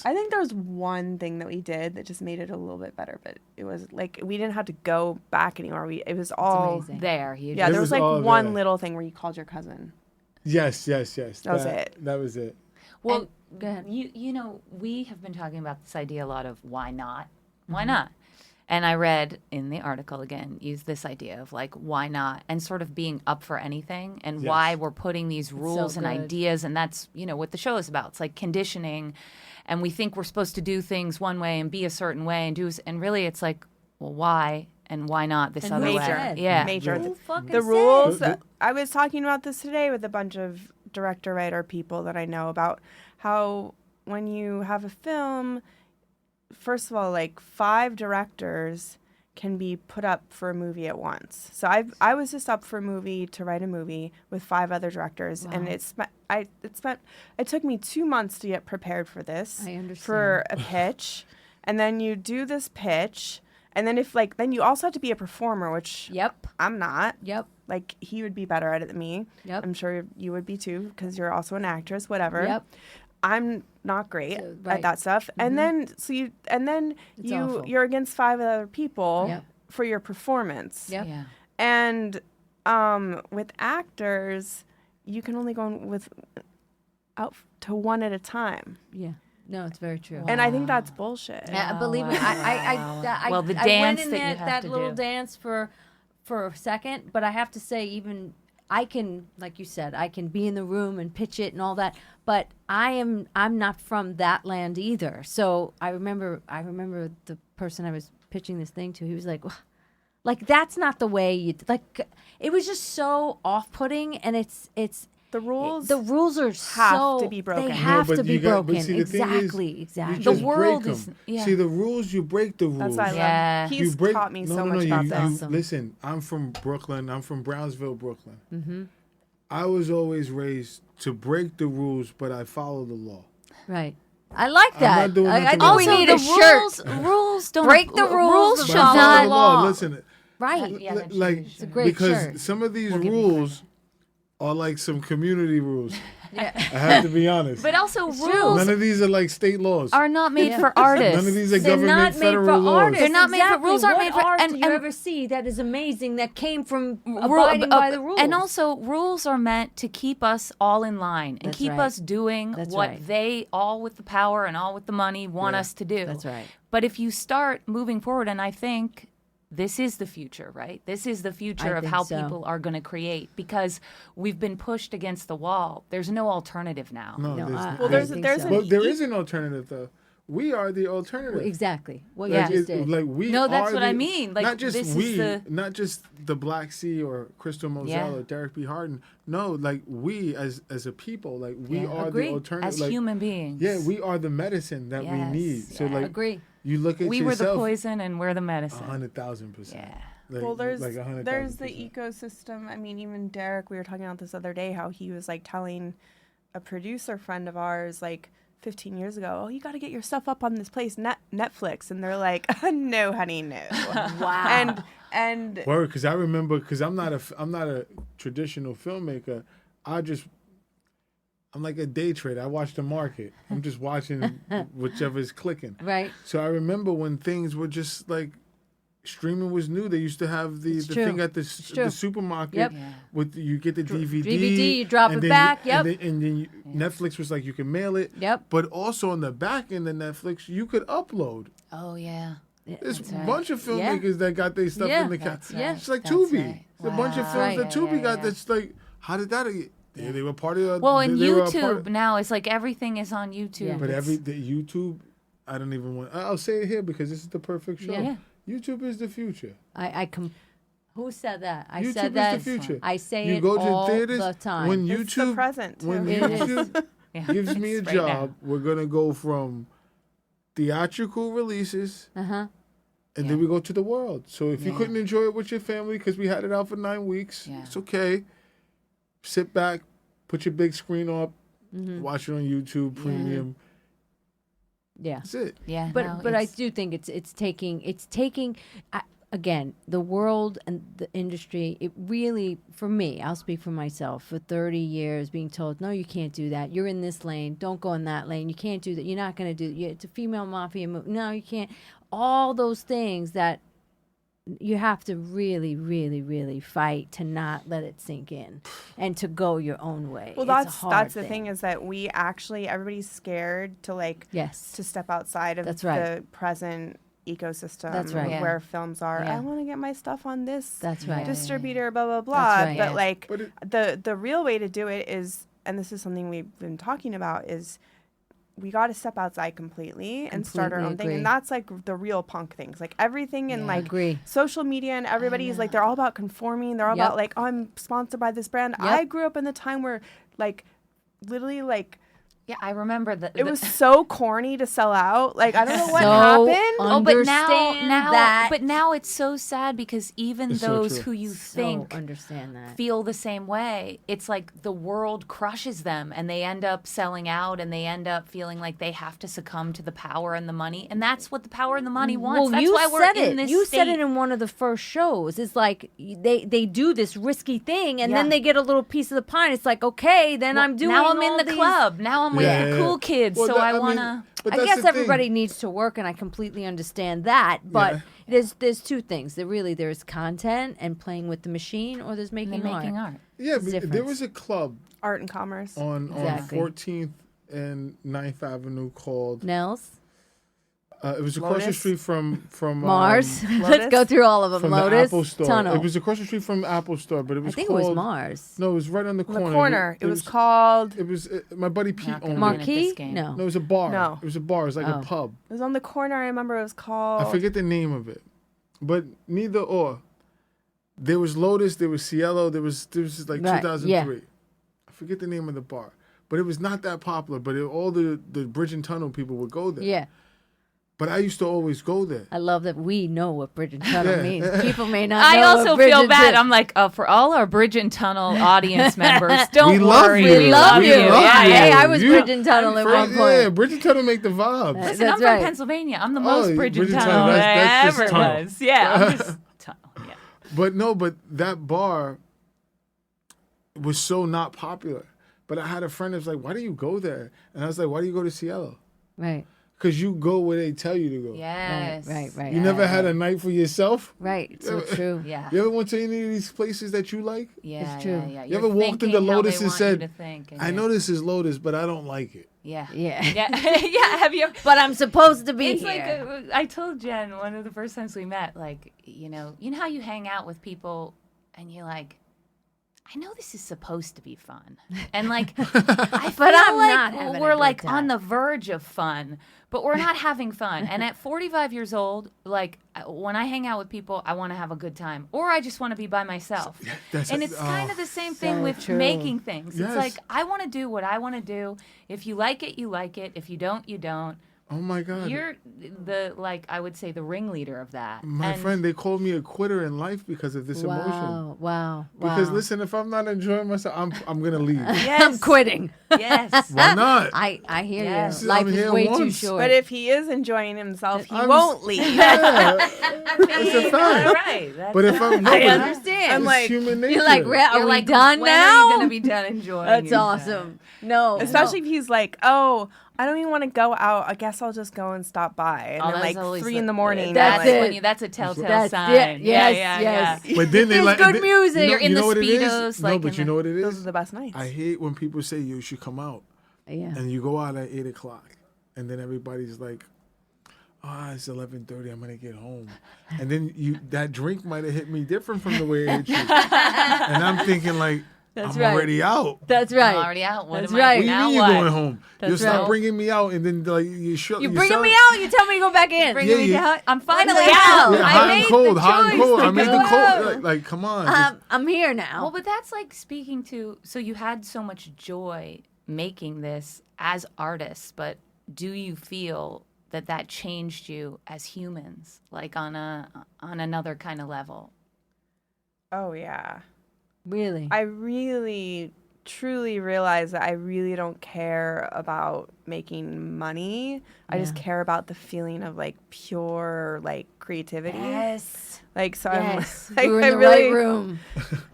E: I think there was one thing that we did that just made it a little bit better, but it was like we didn't have to go back anymore. It was all
B: amazing.
C: There. You
E: yeah.
A: It
E: There
A: was
E: was like
A: all
E: one
A: there.
E: little thing where you called your cousin.
A: Yes. That
E: was it.
A: That was it.
C: Well,
B: Go ahead.
C: you know, we have been talking about this idea a lot of why not?
B: Mm-hmm.
C: Why not? And I read in the article again, use this idea of like, why not? And sort of being up for anything and
A: Yes.
C: why we're putting these rules and
B: good.
C: ideas. And that's, you know, what the show is about. It's like conditioning. And we think we're supposed to do things one way and be a certain way and really it's like, well, why? And why not this
B: And
C: other
B: who
C: way?
B: said?
C: Yeah.
E: Major.
B: Who fucking
E: The
B: said?
E: rules.
A: The-
E: I was talking about this today with a bunch of director writer people that I know about how when you have a film, first of all, like 5 directors can be put up for a movie at once. So I was just up for a movie to write a movie with 5 other directors, and it took me 2 months to get prepared for this.
B: I understand.
E: For a pitch, and then you do this pitch, and then then you also have to be a performer, which
B: Yep.
E: I'm not.
B: Yep.
E: Like he would be better at it than me.
B: Yep.
E: I'm sure you would be too because you're also an actress. Whatever.
B: Yep.
E: I'm not great
B: So, right.
E: at that stuff. And then
B: It's awful.
E: you're against 5 other people
B: Yep.
E: for your performance.
B: Yep.
C: Yeah.
E: And with actors, you can only go out to one at a time.
B: Yeah. No, it's very true.
E: And I think that's bullshit.
B: Believe me, I
C: Well, the
B: I
C: dance
B: went in
C: that you have
B: that
C: to
B: little
C: do.
B: dance for a second, but I have to say, even I can, like you said, I can be in the room and pitch it and all that, but I'm not from that land either. So I remember the person I was pitching this thing to. He was like that's not the way you like. It was just so off-putting, and it's
E: The rules
B: are
E: have to be broken.
B: They have
A: but
B: to be
A: you got- but
B: broken.
A: see, the thing is,
B: Exactly.
A: You
B: Exactly.
A: just
C: The world
A: break
C: is-
A: 'em.
C: yeah.
A: See, the rules, you break the rules.
E: That's why I love
C: Yeah.
E: him.
A: You
E: He's
A: break-
E: taught me so
A: no,
E: much
A: you,
E: about
A: you,
E: this.
B: Awesome.
A: Listen, I'm from Brooklyn. I'm from Brownsville, Brooklyn. Mm-hmm. I was always raised to break the rules, but I follow the law.
B: Right. I like that.
A: not doing
B: I
A: nothing
B: think we
A: wrong.
B: need a shirt.
C: Rules don't
B: Break the rules,
C: Rules
B: but
A: But I
C: should
A: follow
C: not.
A: the law. Listen,
B: Right.
C: Yeah, that should
A: like
C: be a shirt.
B: a great
A: because
B: shirt.
A: some of these
C: give you
A: rules are like some community rules. I have to be honest.
C: But also,
B: true.
C: rules
A: None of these are like state laws.
C: are not made for artists.
A: None of these are
B: They're
A: government
B: not made
A: federal
B: for
A: laws.
B: artists.
C: They're not made for-
B: Exactly.
C: rules aren't
B: What
C: made for-
B: art
C: and-
B: do you
C: and-
B: ever see that is amazing that came from
C: Rule-
B: abiding by the rules?
C: And also, rules are meant to keep us all in line and
B: That's
C: keep
B: right.
C: us doing
B: That's
C: what
B: right.
C: they, all with the power and all with the money, want
A: Yeah.
C: us to do.
B: That's right.
C: But if you start moving forward, and I think this is the future, right? This is the future
B: I
C: of
B: think
C: how
B: so.
C: people are going to create, because we've been pushed against the wall. There's no alternative now.
A: No,
B: No,
A: there's,
B: I-
A: not.
E: Well,
B: I
E: there's
B: think
E: there's
B: so.
E: an
A: But there is an alternative, though. We are the alternative.
B: Exactly. What
A: Like,
B: you just did.
A: like we
C: No, that's
A: are
C: what
A: the-
C: I mean. Like,
A: not just
C: this is
A: we,
C: the-
A: not just the Black Sea or Crystal Moselle
C: Yeah.
A: or Derrick B. Harden. No, like we as a people, like we
C: Yeah.
A: are
B: Agree.
A: the alternative.
C: As
A: like,
C: human beings.
A: yeah, we are the medicine that we
C: Yes,
A: need. So
C: yeah.
A: like,
B: Agree.
A: you look at
C: We were the
A: yourself.
C: poison and we're the medicine.
A: 100,000%.
C: Yeah.
A: Like,
E: Well, there's
A: like 100,000%.
E: there's the ecosystem. I mean, even Derrick, we were talking about this other day, how he was like telling a producer friend of ours like 15 years ago, oh, you got to get your stuff up on this place, Netflix, and they're like, no, honey, no.
B: Wow.
E: And
A: Word, because I remember, because I'm not a traditional filmmaker. I'm like a day trader. I watch the market. I'm just watching whichever's clicking.
B: Right.
A: So I remember when things were just like streaming was new. They used to have the
B: true.
A: thing at
B: true.
A: the supermarket
B: Yep.
C: Yeah.
A: with you get the DVD.
B: DVD, you drop
A: and
B: it
A: then
B: back,
A: and
B: yep.
A: then Netflix was like you can mail it.
B: Yep.
A: But also on the back end of Netflix, you could upload.
C: Oh, yeah.
A: There's a
C: right.
A: bunch of filmmakers that got their stuff
B: Yeah.
A: in the
C: That's
A: cat.
B: right.
A: It's like
C: That's
A: Tubi.
C: right.
A: There's a bunch of
C: Wow.
A: films that
C: Yeah,
A: Tubi
C: yeah,
A: got.
C: yeah.
A: That's like, how did that? Yeah, they were part of.
C: Well, and
A: they were a part
C: YouTube
A: of-
C: now, it's like everything is on YouTube.
B: Yeah.
A: But
C: It's-
A: the YouTube, I don't even want. I'll say it here because this is the perfect show.
B: Yeah.
A: YouTube is the future.
B: Who said that? I
A: YouTube
B: said that.
A: is the future.
B: I say
A: You
B: it
A: go to
B: all
A: theaters
B: the time.
A: when
E: it's the
A: YouTube
E: present.
A: when
E: too.
B: It is.
A: YouTube
C: Yeah.
A: gives me a
C: It's right
A: job,
C: now.
A: we're gonna go from theatrical releases.
B: Uh-huh.
A: And
C: Yeah.
A: then we go to the world. So if you
C: Yeah.
A: couldn't enjoy it with your family because we had it out for 9 weeks,
C: Yeah.
A: it's okay. Sit back, put your big screen up,
B: Mm-hmm.
A: watch it on YouTube Premium.
B: Yeah.
A: That's it.
C: Yeah.
B: But
C: no,
B: but I
C: it's-
B: do think it's taking again, the world and the industry, it really, for me, I'll speak for myself, for 30 years being told, no, you can't do that. You're in this lane. Don't go in that lane. You can't do that. You're not going to do it's a female mafia movie. No, you can't. All those things that you have to really, really, really fight to not let it sink in and to go your own way.
E: Well,
B: It's a hard
E: that's the thing is that we actually everybody's scared to like
B: Yes.
E: to step outside of
B: That's right.
E: the present ecosystem
B: That's right.
E: of
C: Yeah.
E: where films are.
B: Yeah.
E: I want to get my stuff on this
B: That's right.
E: distributor, blah blah blah.
B: That's right.
E: But
C: Yeah.
E: like
A: But
E: the real way to do it is, and this is something we've been talking about, is we got to step outside completely and start our
B: Completely
E: own thing,
B: agree.
E: and that's like the real punk things, like everything in
C: Yeah.
E: like
B: Agree.
E: social media and everybody's like they're all about conforming. They're all
B: Yep.
E: about like, oh, I'm sponsored by this brand.
B: Yep.
E: I grew up in the time where like literally like
C: Yeah, I remember that.
E: it was so corny to sell out. Like I don't know what
B: So
E: happened.
C: Oh, but now,
B: Understand that.
C: but now it's so sad because even
A: It's so
C: those
A: true.
C: who you
B: So
C: think
B: understand that.
C: feel the same way, it's like the world crushes them and they end up selling out and they end up feeling like they have to succumb to the power and the money, and that's what the power and the money wants.
B: Well,
C: That's
B: you
C: why we're
B: said
C: in
B: it.
C: this
B: You
C: state.
B: said it in one of the first shows. It's like they do this risky thing, and
C: Yeah.
B: then they get a little piece of the pie. And it's like, okay, then I'm doing.
C: now I'm
B: all
C: in the
B: these-
C: club. Now I'm with
A: Yeah,
C: the
A: yeah.
C: cool kids,
A: Well,
C: so
A: that-
C: I
A: mean,
C: want to.
A: but
B: I
A: that's
B: guess
A: the thing.
B: everybody needs to work, and I completely understand that. But
A: Yeah.
B: there's two things. There's content and playing with the machine, or there's making
C: making
B: art.
C: art.
A: Yeah,
B: It's
A: but there
B: different.
A: was a club
E: Art and commerce.
A: on
B: Exactly.
A: 14th and 9th Avenue called
B: Nels.
A: It was across the
E: Lotus?
A: street from
B: Mars. Let's
E: Lotus?
B: go through all of them.
A: from
B: Lotus
A: the Apple Store.
B: Tunnel.
A: It was across the street from the Apple Store, but it
B: I
A: was
B: think
A: called,
B: it was Mars.
A: No, it was right on the
E: The
A: corner.
E: corner. It was called.
A: It was my buddy Pete
C: Not gonna
A: owned
C: win
A: it.
C: at this
B: Marquis?
C: game.
B: No.
A: No, it was a bar.
E: No.
A: It was a bar. It was like
B: Oh.
A: a pub.
E: It was on the corner. I remember it was called.
A: I forget the name of it, but neither or. There was Lotus. There was Cielo. There was like
B: Right,
A: 2003. I forget the name of the bar, but it was not that popular. But all the Bridge and Tunnel people would go there.
B: Yeah.
A: But I used to always go there.
B: I love that we know what Bridge and Tunnel
A: Yeah.
B: means. People may not
C: I
B: know
C: also
B: what Bridge
C: feel
B: and
C: bad.
B: Tunnel.
C: I'm like, for all our Bridge and Tunnel audience members, don't
A: We love
C: worry.
A: you.
B: We love
A: We
B: you.
A: love
B: Yeah,
A: you.
B: hey, I was
A: You-
B: Bridge and Tunnel at one point.
A: Yeah, Bridge and Tunnel make the vibes.
C: Listen,
B: That's
C: I'm from
B: right.
C: Pennsylvania. I'm the
A: Oh,
C: most Bridge and
A: Bridge and
C: Tunnel
A: Tunnel,
C: that
A: that's
C: ever
A: just tunnel.
C: was. Yeah, I'm just tunnel. Yeah.
A: But that bar was so not popular. But I had a friend that was like, why do you go there? And I was like, why do you go to Cielo?
B: Right.
A: Because you go where they tell you to go.
C: Yes.
B: Right.
A: You never had a night for yourself?
B: Right. So true.
C: Yeah.
A: You ever went to any of these places that you like?
C: Yeah,
B: It's true.
C: Yeah.
A: You ever walked into Lotus and said,
C: I
A: I know this is Lotus, but I don't like it.
C: Yeah.
B: Yeah.
C: Yeah. Yeah. Have you?
B: But I'm supposed to be
C: It's
B: here.
C: like I told Jen one of the first times we met, like, you know how you hang out with people and you're like, I know this is supposed to be fun, and like, I feel
B: But I'm
C: like
B: not having a
C: we're
B: good
C: like
B: time.
C: on the verge of fun, but we're not having fun. And at 45 years old, like when I hang out with people, I want to have a good time, or I just want to be by myself. And it's kind of the same thing
B: so
C: with
B: true.
C: making things.
A: Yes.
C: It's like I want to do what I want to do. If you like it, you like it. If you don't, you don't.
A: Oh my God.
C: You're I would say the ringleader of that.
A: My friend, they called me a quitter in life because of this emotion.
B: Wow.
A: Because listen, if I'm not enjoying myself, I'm gonna leave.
B: I'm quitting.
C: Yes.
A: Why not?
B: I hear
C: Yes.
B: you. Life
A: I'm
B: is
A: here
B: way too
A: once.
B: short.
E: But if he is enjoying himself, he
A: I'm-
E: won't leave.
A: Yeah, it's a
C: All
A: fact.
C: right. That's
A: But if I'm
B: I
A: but
B: understand.
E: I'm like,
A: human nature.
B: You're like, are
C: You're
B: we
C: like,
B: done
C: when
B: now?
C: are you going to be done enjoying
B: That's
C: yourself?
B: awesome. No.
E: especially if he's like, oh, I don't even want to go out. I guess I'll just go and stop by. And
C: Oh,
E: then
C: that's
E: like
C: always
E: 3
C: the-
E: in the morning.
B: That's
E: they're
B: it.
E: like,
C: When that's a telltale
B: That's
C: sign.
B: it.
C: Yeah,
B: Yes,
C: yeah,
B: yes.
C: yeah.
A: But then they
B: There's
A: like
B: good
A: they-
B: music.
C: You're in
A: you
C: the
A: know what it is?
C: Speedos,
A: No,
C: like
A: but
C: in
A: you know what it
E: Those
A: is?
E: are the best nights.
A: I hate when people say you should come out
B: Yeah.
A: and you go out at 8:00, and then everybody's like, it's 11:30. I'm gonna get home, and then that drink might have hit me different from the way it hit you, and I'm thinking like,
B: That's
A: I'm
B: right.
A: already out.
B: That's right.
C: I'm already out. What
B: That's
C: am
B: right.
C: I
A: What do you
C: now
A: mean you're
C: what?
A: going home?
B: That's
A: You'll stop
B: right.
A: bringing me out, and then like you
B: bringing me out. You tell me to go back in.
C: Bringing me
A: you-
C: down. I'm finally
B: the
C: out.
B: hell?
A: Yeah,
C: I
A: hot
C: made
A: and cold,
C: the
A: hot and
C: choice
A: cold.
C: to
A: I made
C: go
A: the
C: out.
A: cold. Like, come on. just-
B: I'm here now.
C: Well, but that's like speaking to. So you had so much joy making this as artists, but do you feel that changed you as humans, like on another kind of level?
E: Oh, yeah.
B: Really?
E: I really truly realize that I really don't care about making money. I just care about the feeling of like pure like creativity.
B: Yes.
E: Like so
B: Yes.
E: I'm like,
B: You were in
E: I
B: the
E: really
B: right room.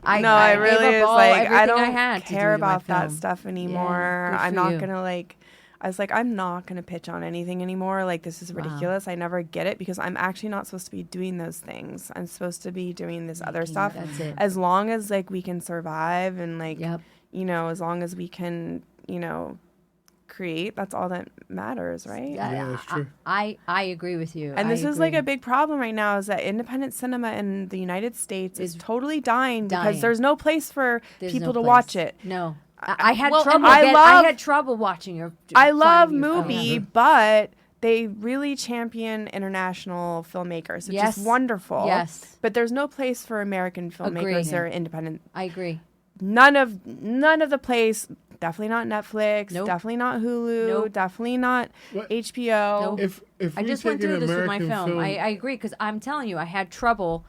B: I
E: gave
B: really
E: up like I don't
B: had to
E: care
B: do my
E: about that
B: film.
E: stuff anymore.
B: good
E: I'm
B: for
E: not
B: you.
E: gonna like I was like, I'm not gonna pitch on anything anymore. Like this is ridiculous. I never get it because I'm actually not supposed to be doing those things. I'm supposed to be doing this other stuff.
B: That's it.
E: As long as like we can survive and like
B: Yep.
E: you know, as long as we can, you know, create, that's all that matters, right?
A: Yeah, that's true.
B: I agree with you.
E: And
B: I
E: this is like
B: agree.
E: a big problem right now is that independent cinema in the United States is
B: Is
E: totally dying
B: dying.
E: because there's no place for
B: There's
E: people
B: no
E: to
B: place.
E: watch it.
B: No. I had
C: Well,
B: trouble.
E: and I
B: I had trouble watching your.
E: I love
B: finding your
E: movie,
B: film.
E: but they really champion international filmmakers, which
B: Yes.
E: is wonderful.
B: Yes.
E: But there's no place for American filmmakers
B: Agree.
E: that are independent.
B: I agree.
E: None of the place. Definitely not Netflix.
B: Nope.
E: Definitely not Hulu.
B: Nope.
E: Definitely not
A: What?
E: HBO.
B: Nope.
A: If
B: I
A: we
B: just
A: take
B: went
A: an
B: through this with my
A: American
B: film. I agree because I'm telling you, I had trouble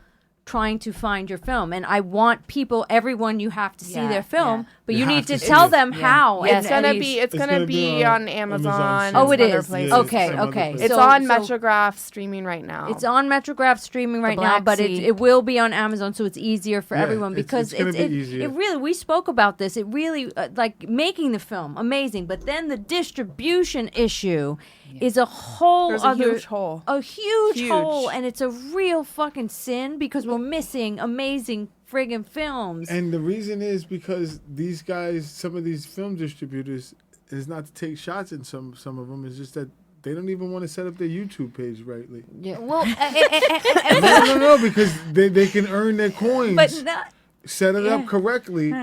B: trying to find your film, and I want people, everyone, you have to see
C: Yeah,
B: their film,
C: yeah.
B: but
A: You
B: you
A: have
B: need
A: to
B: to
A: see
B: tell
A: it.
B: them
C: Yeah.
B: how.
C: Yeah.
B: and
E: It's gonna
B: at
E: be
B: least-
E: it's gonna be on Amazon.
B: Oh,
E: and
B: it
E: other
B: is.
E: places.
B: Okay,
A: some other
B: okay.
A: places.
E: It's
B: So-
E: on
B: so-
E: Metrograph streaming right now.
B: It's on Metrograph streaming right now,
C: Black
B: but
C: Sea.
B: it will be on Amazon, so it's easier for
A: Yeah,
B: everyone
A: it's-
B: because
A: it's gonna be easier.
B: it really. We spoke about this. It really like making the film amazing, but then the distribution issue is a whole
E: There's a
B: other
E: huge hole.
B: a huge
E: Huge.
B: hole, and it's a real fucking sin because we're missing amazing friggin' films.
A: And the reason is because these guys, some of these film distributors, is not to take shots in some of them. It's just that they don't even want to set up their YouTube page rightly.
B: Yeah. Well,
A: No, because they can earn their coins.
C: But not,
A: Set it up correctly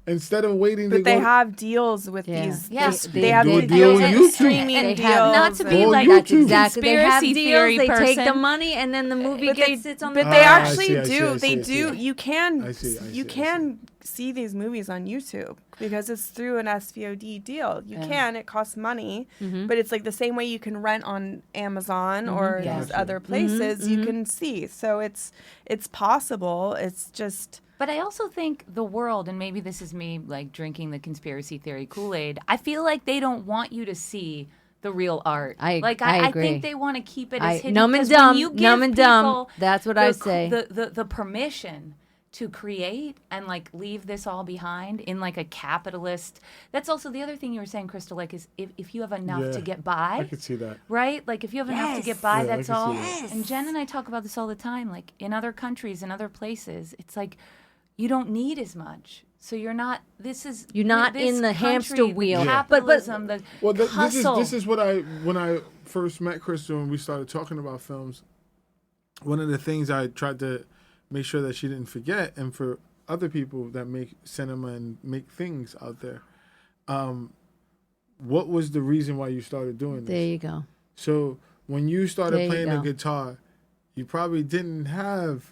A: instead of waiting to
E: But they
A: go.
E: have deals with
B: Yeah.
E: these.
C: Yeah.
E: They have
A: do a
E: these
A: deal
E: deals
A: with
E: with
A: YouTube.
E: streaming
B: They
E: deals.
B: have
C: not to be
A: Or
C: like
A: YouTube.
B: exactly. They have
C: conspiracy
B: deals.
C: theory
B: They take the
C: person.
B: money, and then the movie
E: But they
B: sits on
E: but
B: the.
E: they
A: Ah, I
E: actually
A: see, I see,
E: do.
A: I
E: They
A: see, I
E: do.
A: see.
E: You can.
A: I see, I
E: You
A: see.
E: can see these movies on YouTube because it's through an SVOD deal. You can. It costs money, but it's like the same way you can rent on Amazon or
C: Yeah.
E: these other places. You can see. So it's possible. It's just.
C: But I also think the world, and maybe this is me like drinking the conspiracy theory Kool-Aid, I feel like they don't want you to see the real art.
B: I
C: I
B: agree.
C: think they want to keep it as hidden.
B: Numb and
C: 'cause when
B: dumb,
C: you give
B: numb and dumb.
C: people
B: That's what I
C: the-
B: say.
C: The permission to create and like leave this all behind in like a capitalist. That's also the other thing you were saying, Crystal. Like, is if you have enough
A: Yeah,
C: to get
A: I
C: by,
A: could see that.
C: right? Like if you have enough to get by,
A: Yeah, I
C: that's
A: can see
C: all.
A: that.
C: And Jen and I talk about this all the time. Like in other countries, in other places, it's like you don't need as much. So you're not.
B: You're not
C: this
B: in the hamster
C: country,
B: wheel.
C: The
B: Yeah.
C: capitalism, the
A: Well,
C: hustle.
A: this is what when I first met Crystal and we started talking about films. One of the things I tried to make sure that she didn't forget, and for other people that make cinema and make things out there, what was the reason why you started doing
B: There
A: this?
B: you go.
A: So when you started
B: There you
A: playing the
B: go.
A: guitar, you probably didn't have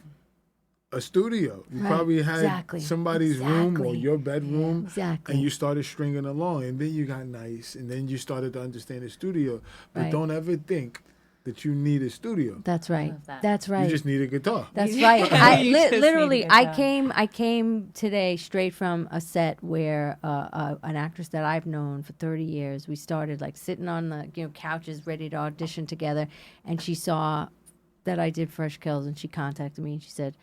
A: a studio. You
B: Right.
A: probably had
B: Exactly.
A: somebody's room or
B: Exactly.
A: your bedroom.
B: Exactly.
A: And you started stringing along, and then you got nice, and then you started to understand the studio. But
B: Right.
A: don't ever think that you need a studio.
B: That's right.
C: Love that.
B: That's right.
A: You just need a guitar.
B: That's right. I
C: You just
B: literally,
C: need to
B: I
C: get
B: came today straight from a set where an actress that I've known for 30 years. We started like sitting on the couches, ready to audition together, and she saw that I did Fresh Kills, and she contacted me and she said,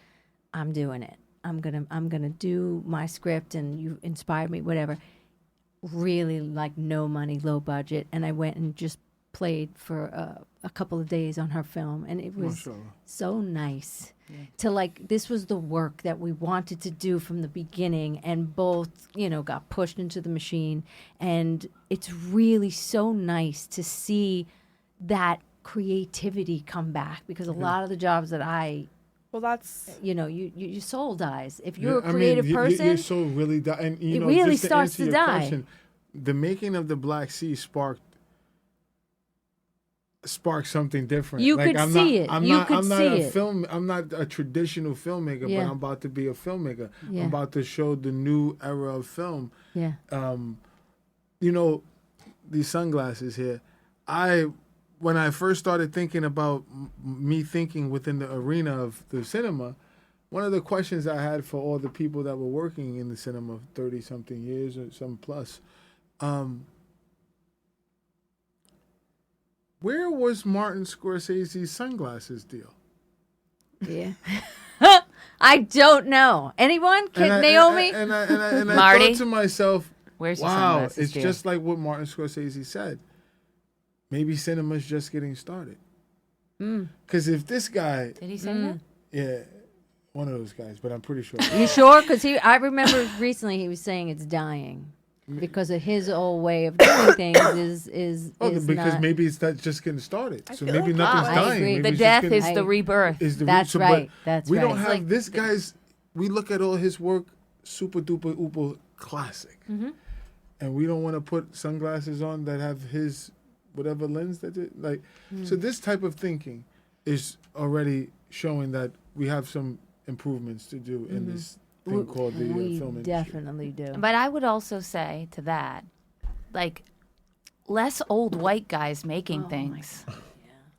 B: "I'm doing it. I'm gonna do my script, and you inspired me. Whatever." Really like no money, low budget, and I went and just played for a couple of days on her film, and it was
A: Mashallah.
B: so nice to like, this was the work that we wanted to do from the beginning, and both got pushed into the machine, and it's really so nice to see that creativity come back, because a lot of the jobs that I
E: Well, that's.
B: your soul dies if you're
A: Yeah,
B: a creative person.
A: Your soul really die, and
B: It really
A: just to
B: starts
A: answer
B: to
A: your
B: die.
A: question, the making of the Black Sea sparked something different.
B: You
A: Like,
B: could
A: I'm
B: see
A: not,
B: it.
A: I'm
B: You
A: not,
B: could
A: I'm not
B: see
A: a
B: it.
A: I'm not a traditional filmmaker,
B: Yeah.
A: but I'm about to be a filmmaker.
B: Yeah.
A: I'm about to show the new era of film.
B: Yeah.
A: These sunglasses here. When I first started thinking about me thinking within the arena of the cinema, one of the questions I had for all the people that were working in the cinema 30 something years or some plus, where was Martin Scorsese's sunglasses deal?
B: Yeah. I don't know. Anyone? Naomi?
A: And I
C: Marty?
A: thought to myself,
C: Where's your
A: wow,
C: sunglasses,
A: it's
C: dear?
A: just like what Martin Scorsese said. Maybe cinema's just getting started. Because if this guy,
C: Did he say that?
A: yeah, one of those guys, but I'm pretty sure.
B: You sure? Because I remember recently he was saying it's dying because of his old way of doing things is
A: because
B: not,
A: maybe it's not just getting started. So
E: feel
A: maybe
E: like-
A: nothing's
B: I
A: dying.
B: agree.
A: Maybe
C: The
A: it's
C: death
A: just
C: is
A: getting,
C: the rebirth.
A: is the
B: That's
A: root.
B: right.
A: But
B: That's
A: we
B: right.
A: don't
B: It's
A: have
C: like
A: this guy's. We look at all his work, super duper uber classic, and we don't want to put sunglasses on that have his whatever lens that it like. So this type of thinking is already showing that we have some improvements to do in this thing called the
B: we
A: film industry.
B: definitely do.
C: But I would also say to that, like, less old white guys making things.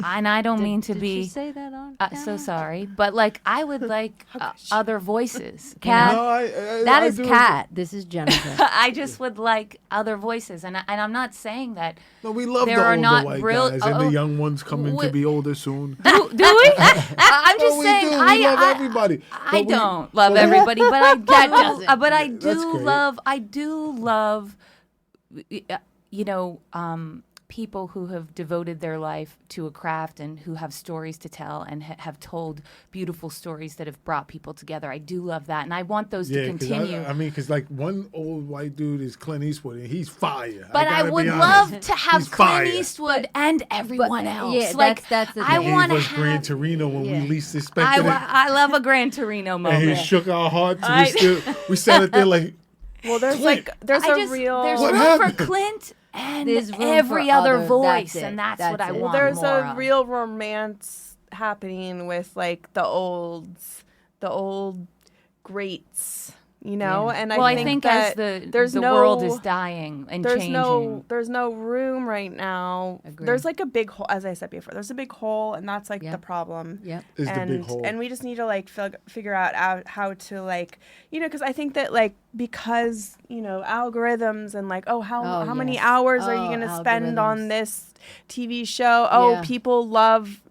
C: And I don't mean to
B: Did
C: be
B: she say that on?
C: so
B: camera?
C: sorry, but like I would like other voices. you
B: Cat.
C: know?
A: No,
B: That
A: I
B: is
A: do-
B: Kat. This is Jennifer.
C: I just would like other voices, and I'm not saying that.
A: No, we love
C: There
A: the
C: are
A: older
C: not
A: white
C: brill-
A: guys, and
C: oh,
A: the young ones coming to
C: wait.
A: be older soon.
C: Do we? I'm just
A: No, we
C: saying.
A: do. We
C: I
A: love everybody.
C: I
A: But we-
C: don't love
A: but we-
C: everybody, but I do.
B: doesn't.
C: But I
A: That's
C: do
A: great.
C: love. I do love. people who have devoted their life to a craft and who have stories to tell and have told beautiful stories that have brought people together. I do love that, and I want those to
A: 'cause
C: continue.
A: I mean, because like one old white dude is Clint Eastwood, and he's fire.
C: But I
A: gotta
C: would
A: be honest.
C: love to have
A: He's
C: Clint
A: fire.
C: Eastwood and everyone else.
B: yeah,
C: like
B: that's the
C: I
B: thing.
A: He
C: want to
A: was
C: have.
A: Gran Torino when
B: Yeah.
A: we least expected it,
C: I love a Gran Torino
A: and
C: moment.
A: he shook our hearts.
C: I-
A: We sat it there like,
E: Well, there's
A: Clint.
E: there's
C: I
E: a
C: just,
E: real
C: there's
A: What
C: room
A: happened?
C: for Clint and
B: There's room
C: every
B: for
C: other
B: other-
C: voice,
B: that's it.
C: and that's what
B: That's
C: I
B: it.
C: want.
E: there's
C: more
E: a
C: of.
E: real romance happening with like the old greats, you know. And
C: Well,
E: I think
C: as
E: that
C: the world is dying and changing.
E: there's no room right now.
B: Agree.
E: There's like a big hole, as I said before. There's a big hole, and that's like
B: Yep.
E: the problem.
B: Yep.
A: is
E: and
A: the big hole.
E: and we just need to like figure out how to like, you know, because I think that like because, you know, algorithms and like, oh, how many
B: yes.
E: hours are you
B: Oh,
E: going to spend on
B: algorithms.
E: this TV show? Oh,
B: Yeah.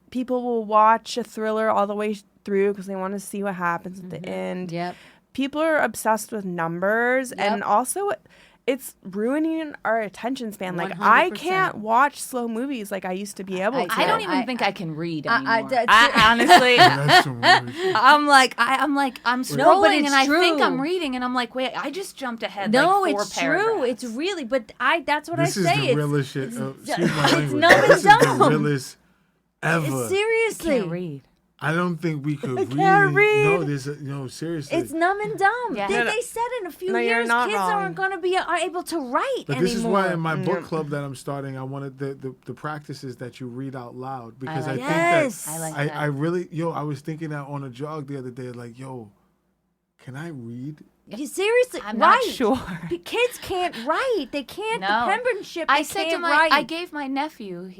E: people will watch a thriller all the way through because they want to see what happens at the end.
B: Yep.
E: People are obsessed with numbers, and also it's ruining our attention span. Like I
B: 100%.
E: can't watch slow movies like I used to be able to.
C: I don't even
B: I-
C: think I can read
B: I-
C: anymore.
B: that's-
C: Honestly,
A: That's some weird-
C: I'm scrolling
B: No, but
C: and
B: it's
C: I think
B: true.
C: I'm reading and I'm like, wait, I just jumped ahead.
B: No,
C: like 4
B: it's
C: paragraphs.
B: true. It's really, but that's what
A: This
B: I
A: is
B: say.
A: the realest shit. Excuse my
B: it's
A: language.
B: numb and
A: This is the
B: dumb.
A: realest ever.
B: Seriously.
C: Can't read.
A: I don't think we could read.
E: can't read.
A: No, seriously.
B: It's numb and dumb.
C: Yeah.
B: They,
C: No,
E: no.
B: they said in a few
E: No, you're
B: years,
E: not
B: kids
E: wrong.
B: aren't going to be able to write
A: But
B: anymore.
A: this is why in my book club that I'm starting, I wanted the practices that you read out loud because I,
C: like
A: think
B: Yes.
A: that
C: I like
A: I
C: that.
A: really I was thinking that on a jog the other day, like can I read?
B: Seriously,
C: I'm
B: right.
C: not sure.
B: Kids can't write. They can't.
C: No.
B: The penmanship.
C: I
B: they
C: said to
B: can't
C: my,
B: write.
C: I gave my nephew,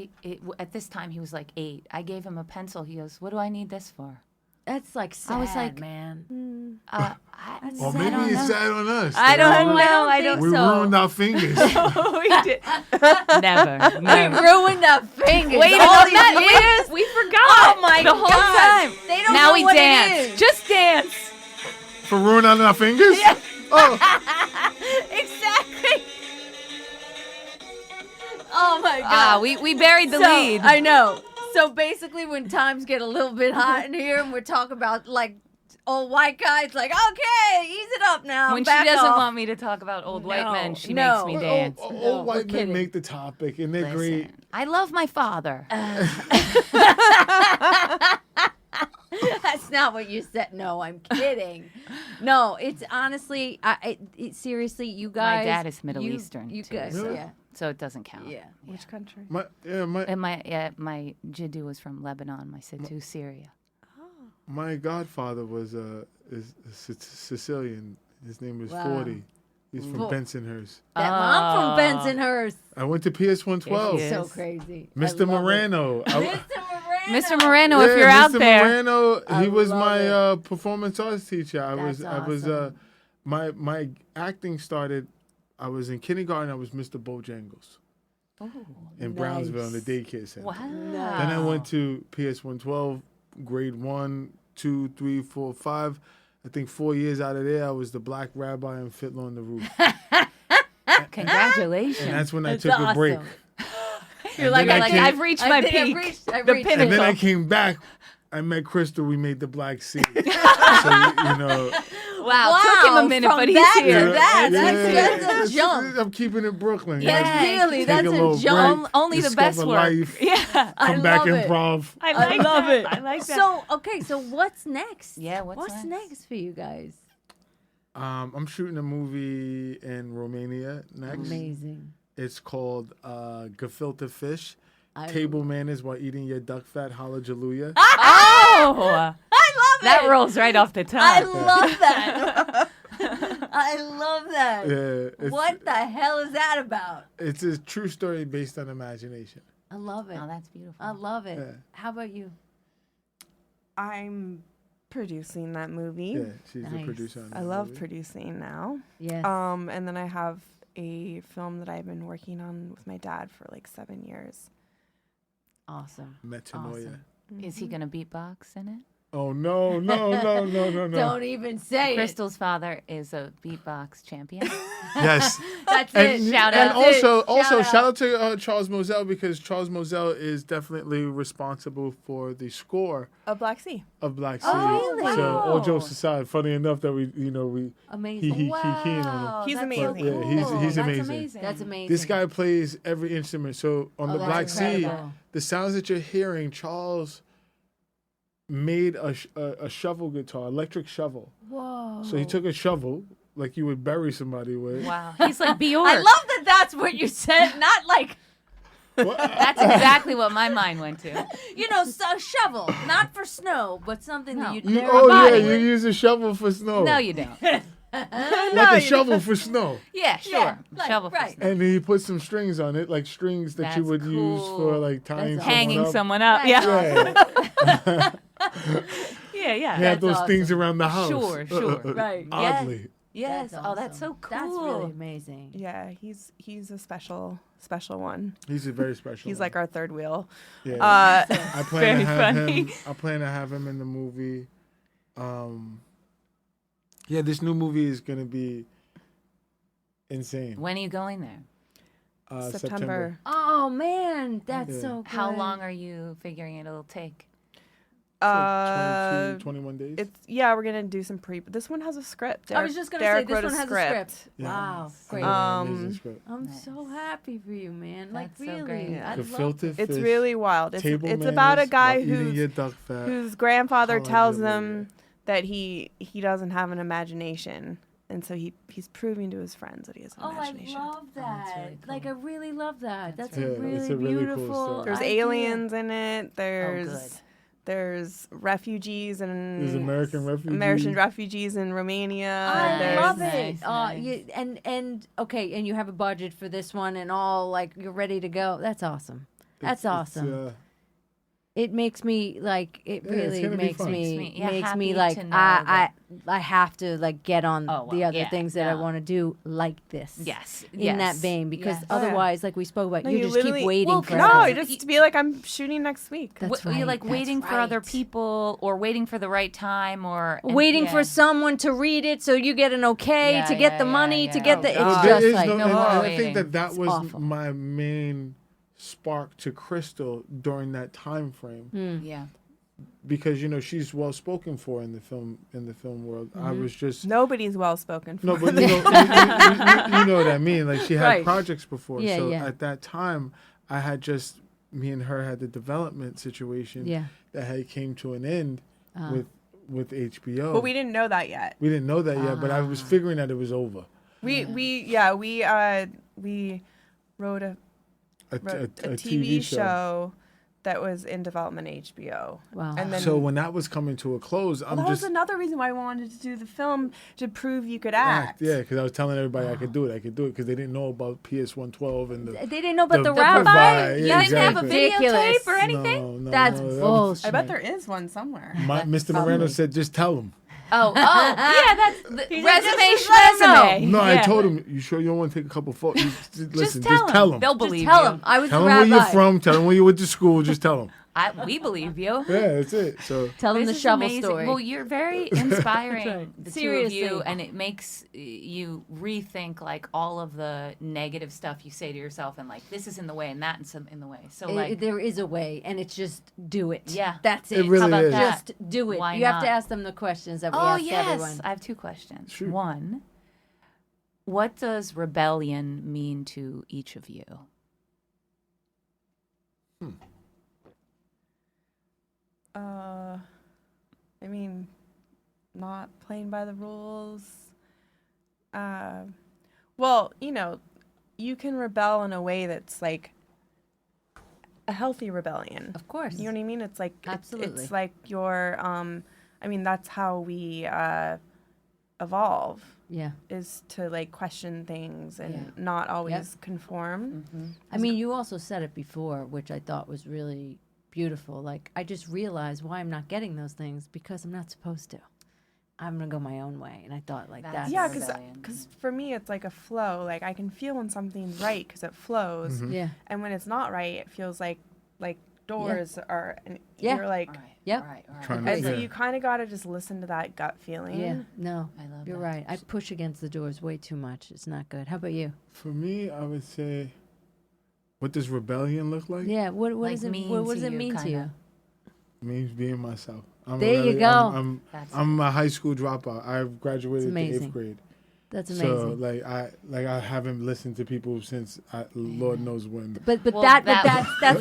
C: at this time he was like 8. I gave him a pencil. He goes, "What do I need this for?"
B: That's like sad,
C: I was like,
B: man.
C: I
A: Or
C: don't
A: maybe it's
C: know.
A: sad on us.
C: I don't know. I
B: think
C: don't.
A: We
B: so.
A: ruined our fingers.
E: we did.
C: Never.
B: We
C: Never.
B: ruined our fingers.
C: Wait,
B: all
C: no,
B: these
C: not-
B: years.
C: we forgot.
B: Oh my
C: the whole
B: God.
C: time.
B: They don't
C: now
B: know
C: we
B: what it
C: dance.
B: is.
C: Just dance.
A: For ruining our fingers? Oh,
B: Exactly. Oh my God.
C: We buried the
B: So,
C: lead.
B: I know. So basically, when times get a little bit hot in here, and we're talking about like old white guys, like, okay, ease it up now.
C: when she
B: back
C: doesn't
B: off.
C: want me to talk about old white
B: No,
C: men, she
B: no.
C: makes me dance.
A: old
B: No, we're
A: white men
B: kidding.
A: make the topic, and they're
C: Listen,
A: great.
C: I love my father.
B: That's not what you said. No, I'm kidding. No, it's honestly, seriously, you guys.
C: My dad is Middle
B: you-
C: Eastern,
B: You
C: too,
B: guys,
A: Really?
B: yeah,
C: So it doesn't count.
B: yeah.
E: Which country?
C: And my Jiddu was from Lebanon. My Sidhu, Syria.
A: My godfather was is Sicilian. His name was
B: Wow.
A: 40. He's from
B: Well-
A: Bensonhurst.
B: I'm from Bensonhurst.
A: I went to PS 112.
C: Yes,
B: So
C: Yes.
B: crazy. I
A: Mr.
B: love it.
A: Moreno.
C: Mr. Moreno, if you're out
A: Mr.
C: there.
A: Moreno,
B: I
A: he was
B: love
A: my performance arts teacher. I was
B: awesome.
A: my acting started. I was in kindergarten. I was Mr. Bojangles in Brownsville in the daycare center.
C: Wow.
A: Then I went to PS 112, grade 1, 2, 3, 4, 5. I think 4 years out of there, I was the black rabbi in Fiddler on the Roof.
C: Congratulations.
A: And that's when I
B: That's
A: took a break.
B: awesome.
C: You're like,
A: then I came-
C: I've reached my peak.
B: I've reached
C: The
B: it.
C: pinnacle.
A: And then I came back. I met Crystal. We made the Black Sea. So, you know.
C: Wow, took him a minute,
B: from
C: but he's
B: that
C: here.
B: to that.
A: Yeah,
B: That's
A: it's-
B: a jump.
A: I'm keeping it Brooklyn.
B: Yeah,
A: Like,
B: really,
A: take
B: that's
A: a
B: a
A: little
B: jump.
A: break,
C: Only the best
A: discover
C: work.
A: life,
C: Yeah.
B: I
A: come back
B: love it.
A: improv.
B: I love it.
C: I like that.
B: So okay, so what's next?
C: Yeah, what's
B: next for you guys?
A: I'm shooting a movie in Romania next.
B: Amazing.
A: It's called Gefilte Fish.
B: I-
A: Table manners while eating your duck fat. Hallelujah.
C: Oh,
B: I love
C: that
B: it.
C: rolls right off the tongue.
B: I love that. I love that.
A: Yeah,
B: What the hell is that about?
A: It's a true story based on imagination.
B: I love it.
C: Oh, that's beautiful.
B: I love it.
A: Yeah.
B: How about you?
E: I'm producing that movie.
A: Yeah, she's the
B: Nice.
A: producer on that
E: I love
A: movie.
E: producing now.
B: Yes.
E: And then I have a film that I've been working on with my dad for like 7 years.
B: Awesome.
A: Metanoia.
B: Awesome.
C: Is he going to beatbox in it?
A: Oh no.
B: Don't even say
C: Crystal's father is a beatbox champion.
A: Yes.
B: it. That's
A: And,
B: it.
C: Shout
A: and
C: out.
A: also
B: Shout
A: shout out to Charles Moselle, because Charles Moselle is definitely responsible for the score
E: A Black Sea.
A: of Black Sea.
B: Oh, really?
A: So all
B: Wow.
A: jokes aside, funny enough that we
B: Amazing.
A: he keying on him.
E: He's
C: that's
E: amazing.
A: Yeah, he's
C: That's
A: amazing.
C: amazing.
B: That's amazing.
A: This guy plays every instrument. So on the
B: that's
A: Black Sea,
B: incredible.
A: the sounds that you're hearing, Charles made a shovel guitar, electric shovel.
B: Whoa.
A: So he took a shovel, like you would bury somebody with.
C: Wow. He's like Bjork.
B: I love that that's what you said, not like,
A: What?
C: That's exactly what my mind went to.
B: a shovel, not for snow, but something that you'd
A: You,
B: never
A: oh yeah,
B: body
A: you
B: with.
A: use a shovel for snow.
C: No, you don't.
A: Like a shovel for snow.
C: Yeah, sure.
B: Yeah, like,
C: Shovel for
B: right.
C: snow.
A: And then he put some strings on it, like strings that you
C: That's
A: would use for
C: cool.
A: like tying
B: That's
C: Hanging
A: someone
C: someone up.
B: That's
C: Yeah.
A: up.
C: Yeah, yeah.
A: He had those
B: awesome.
A: things around the house.
C: Sure.
B: Right.
A: Oddly.
C: Yes.
B: That's
C: Oh, that's
B: awesome.
C: so cool.
B: That's really amazing.
E: Yeah, he's a special one.
A: He's a very special.
E: He's
A: one.
E: like our third wheel.
A: Yeah.
E: Uh,
A: I plan
C: very
A: to have
C: funny.
A: him. I plan to have him in the movie. Yeah, this new movie is gonna be insane.
C: When are you going there?
E: September.
B: Oh man, that's
A: Yeah.
B: so good.
C: How long are you figuring it'll take?
A: It's like 21 days.
E: We're gonna do some this one has a script.
B: I was just gonna
E: Derrick
B: say this
E: wrote
B: one has
E: script.
B: a script.
A: Yeah.
B: Wow, great.
A: Yeah, amazing script.
B: I'm
C: Nice.
B: so happy for you, man. Like
C: That's so
B: really,
C: great.
B: I
A: The
B: love
A: filter
B: it.
E: It's
A: fish,
E: really wild. It's
A: table
E: about a
A: manners
E: guy
A: while eating
E: whose
A: your duck fat.
E: whose grandfather
A: How
E: tells
A: is it
E: him that he doesn't have an imagination, and so he's proving to his friends that he has an
B: Oh, I
E: imagination.
B: love that.
C: really
B: Like I really love that. That's
A: Yeah,
B: a
A: it's
B: really
A: a really cool
B: beautiful.
A: story.
E: There's
B: idea.
E: aliens in it.
C: good.
E: There's refugees and
A: There's American refugees.
E: American refugees in Romania.
B: I
E: There's-
B: love it.
C: Nice, nice.
B: And okay, and you have a budget for this one, and all like you're ready to go. That's awesome. That's awesome. It makes me like it
A: Yeah, it's
B: really
A: gonna be
B: makes
A: fun.
B: me
C: Yeah,
B: makes me
C: happy
B: like
C: to know
B: I have to like get on
C: Oh, well,
B: the other
C: yeah,
B: things that I
C: no.
B: want to do like this.
C: Yes.
B: In that vein, because
C: Yes.
B: otherwise, like we spoke about,
E: No,
B: you
E: you
B: just keep
E: literally-
B: waiting
C: well,
B: for
E: No,
B: it.
E: just to be like, I'm shooting next week.
B: That's
C: You're like
B: right,
C: waiting
B: that's
C: for other
B: right.
C: people or waiting for the right time or and-
B: Waiting
C: yeah.
B: for someone to read it so you get an okay
C: Yeah,
B: to get the
C: yeah,
B: money
C: yeah,
B: to
C: yeah.
B: get
C: Oh,
B: the.
C: God.
B: It's
A: There
B: just
A: is
B: like
A: no,
C: no
A: and
C: more
A: I
C: waiting.
A: think that
B: It's
A: was
B: awful.
A: my main spark to Crystal during that time frame.
C: Yeah.
A: Because she's well spoken for in the film world. I
B: Mm-hmm.
A: was just
E: Nobody's well spoken for.
A: no, but you know what I mean. Like she had
B: Right.
A: projects before,
B: Yeah,
A: so
B: yeah.
A: at that time, I had just me and her had the development situation
B: Yeah.
A: that had came to an end with HBO.
E: But we didn't know that yet.
A: We didn't know that yet, but I was figuring that it was over.
E: We wrote a
A: A
E: TV show that was in development HBO.
B: Wow.
E: And then
A: So when that was coming to a close, I'm
E: that was
A: just
E: another reason why I wanted to do the film, to prove you could act.
A: Yeah, because I was telling everybody I could do it, because they didn't know about PS 112 and the.
B: They didn't know about the
A: rabbi,
B: rabbi.
A: yeah,
B: You didn't have a
A: exactly.
B: videotape or
C: Ridiculous.
B: anything.
A: No,
B: That's
A: no, that was-
B: bullshit.
E: I bet there is one somewhere.
A: Mr. Moreno said, "Just tell him."
C: Oh, yeah, that's the
B: He said,
C: resume
B: just let 'em know.
C: schmesume.
A: No, I
C: Yeah.
A: told him. You sure you don't want to take a couple photos? Listen,
C: Just tell them. They'll
B: Just
C: believe
B: tell
C: you.
B: him I was
A: Tell
B: the
A: them where
B: rabbi.
A: you're from. Tell them where you went to school. Just tell them.
C: We believe you.
A: Yeah, that's it. So
B: Tell them
C: This
B: the
C: is
B: shovel
C: amazing.
B: story.
C: Well, you're very inspiring, the
B: Seriously.
C: two of you, and it makes you rethink like all of the negative stuff you say to yourself, and like this is in the way, and that is in the way. So like,
B: There is a way, and it's just do it.
C: Yeah.
B: That's it.
A: It really
C: How about
A: is.
C: that?
B: Just do it.
C: Why
B: you have to
C: not?
B: ask them the questions that we
C: oh
B: ask
C: yes,
B: everyone.
C: I have two questions.
A: Shoot.
C: One, what does rebellion mean to each of you?
E: I mean, not playing by the rules. Well, you can rebel in a way that's like a healthy rebellion.
B: Of course.
E: You know what I mean? It's like
B: Absolutely.
E: It's like your I mean, that's how we evolve,
B: Yeah.
E: is to like question things and
B: Yeah.
E: not always conform.
B: I mean, you also said it before, which I thought was really beautiful. Like, I just realized why I'm not getting those things because I'm not supposed to. I'm going to go my own way. And I thought, like, that's
E: Yeah,
C: rebellion.
E: because for me it's like a flow. Like I can feel when something's right because it flows,
B: Yeah.
E: and when it's not right, it feels like doors are, and
B: Yeah.
E: you're like,
B: Yep.
C: All right.
A: Trying
E: and
A: to-
E: so you kind of got to just listen to that gut feeling.
B: Yeah. No.
C: I love
B: You're
C: that.
B: right. I push against the doors way too much. It's not good. How about you?
A: For me, I would say, what does rebellion look like?
B: Yeah. What
C: Like
B: does it
C: mean
B: what does
C: to
B: it
C: you,
B: mean to
C: kinda.
B: you?
A: It means being myself.
B: There you go.
C: That's
A: I'm a high school dropout. I graduated
B: It's
A: in
B: amazing.
A: 8th grade.
B: That's
A: So
B: amazing.
A: I haven't listened to people since Lord knows when.
B: But
C: Well,
B: that's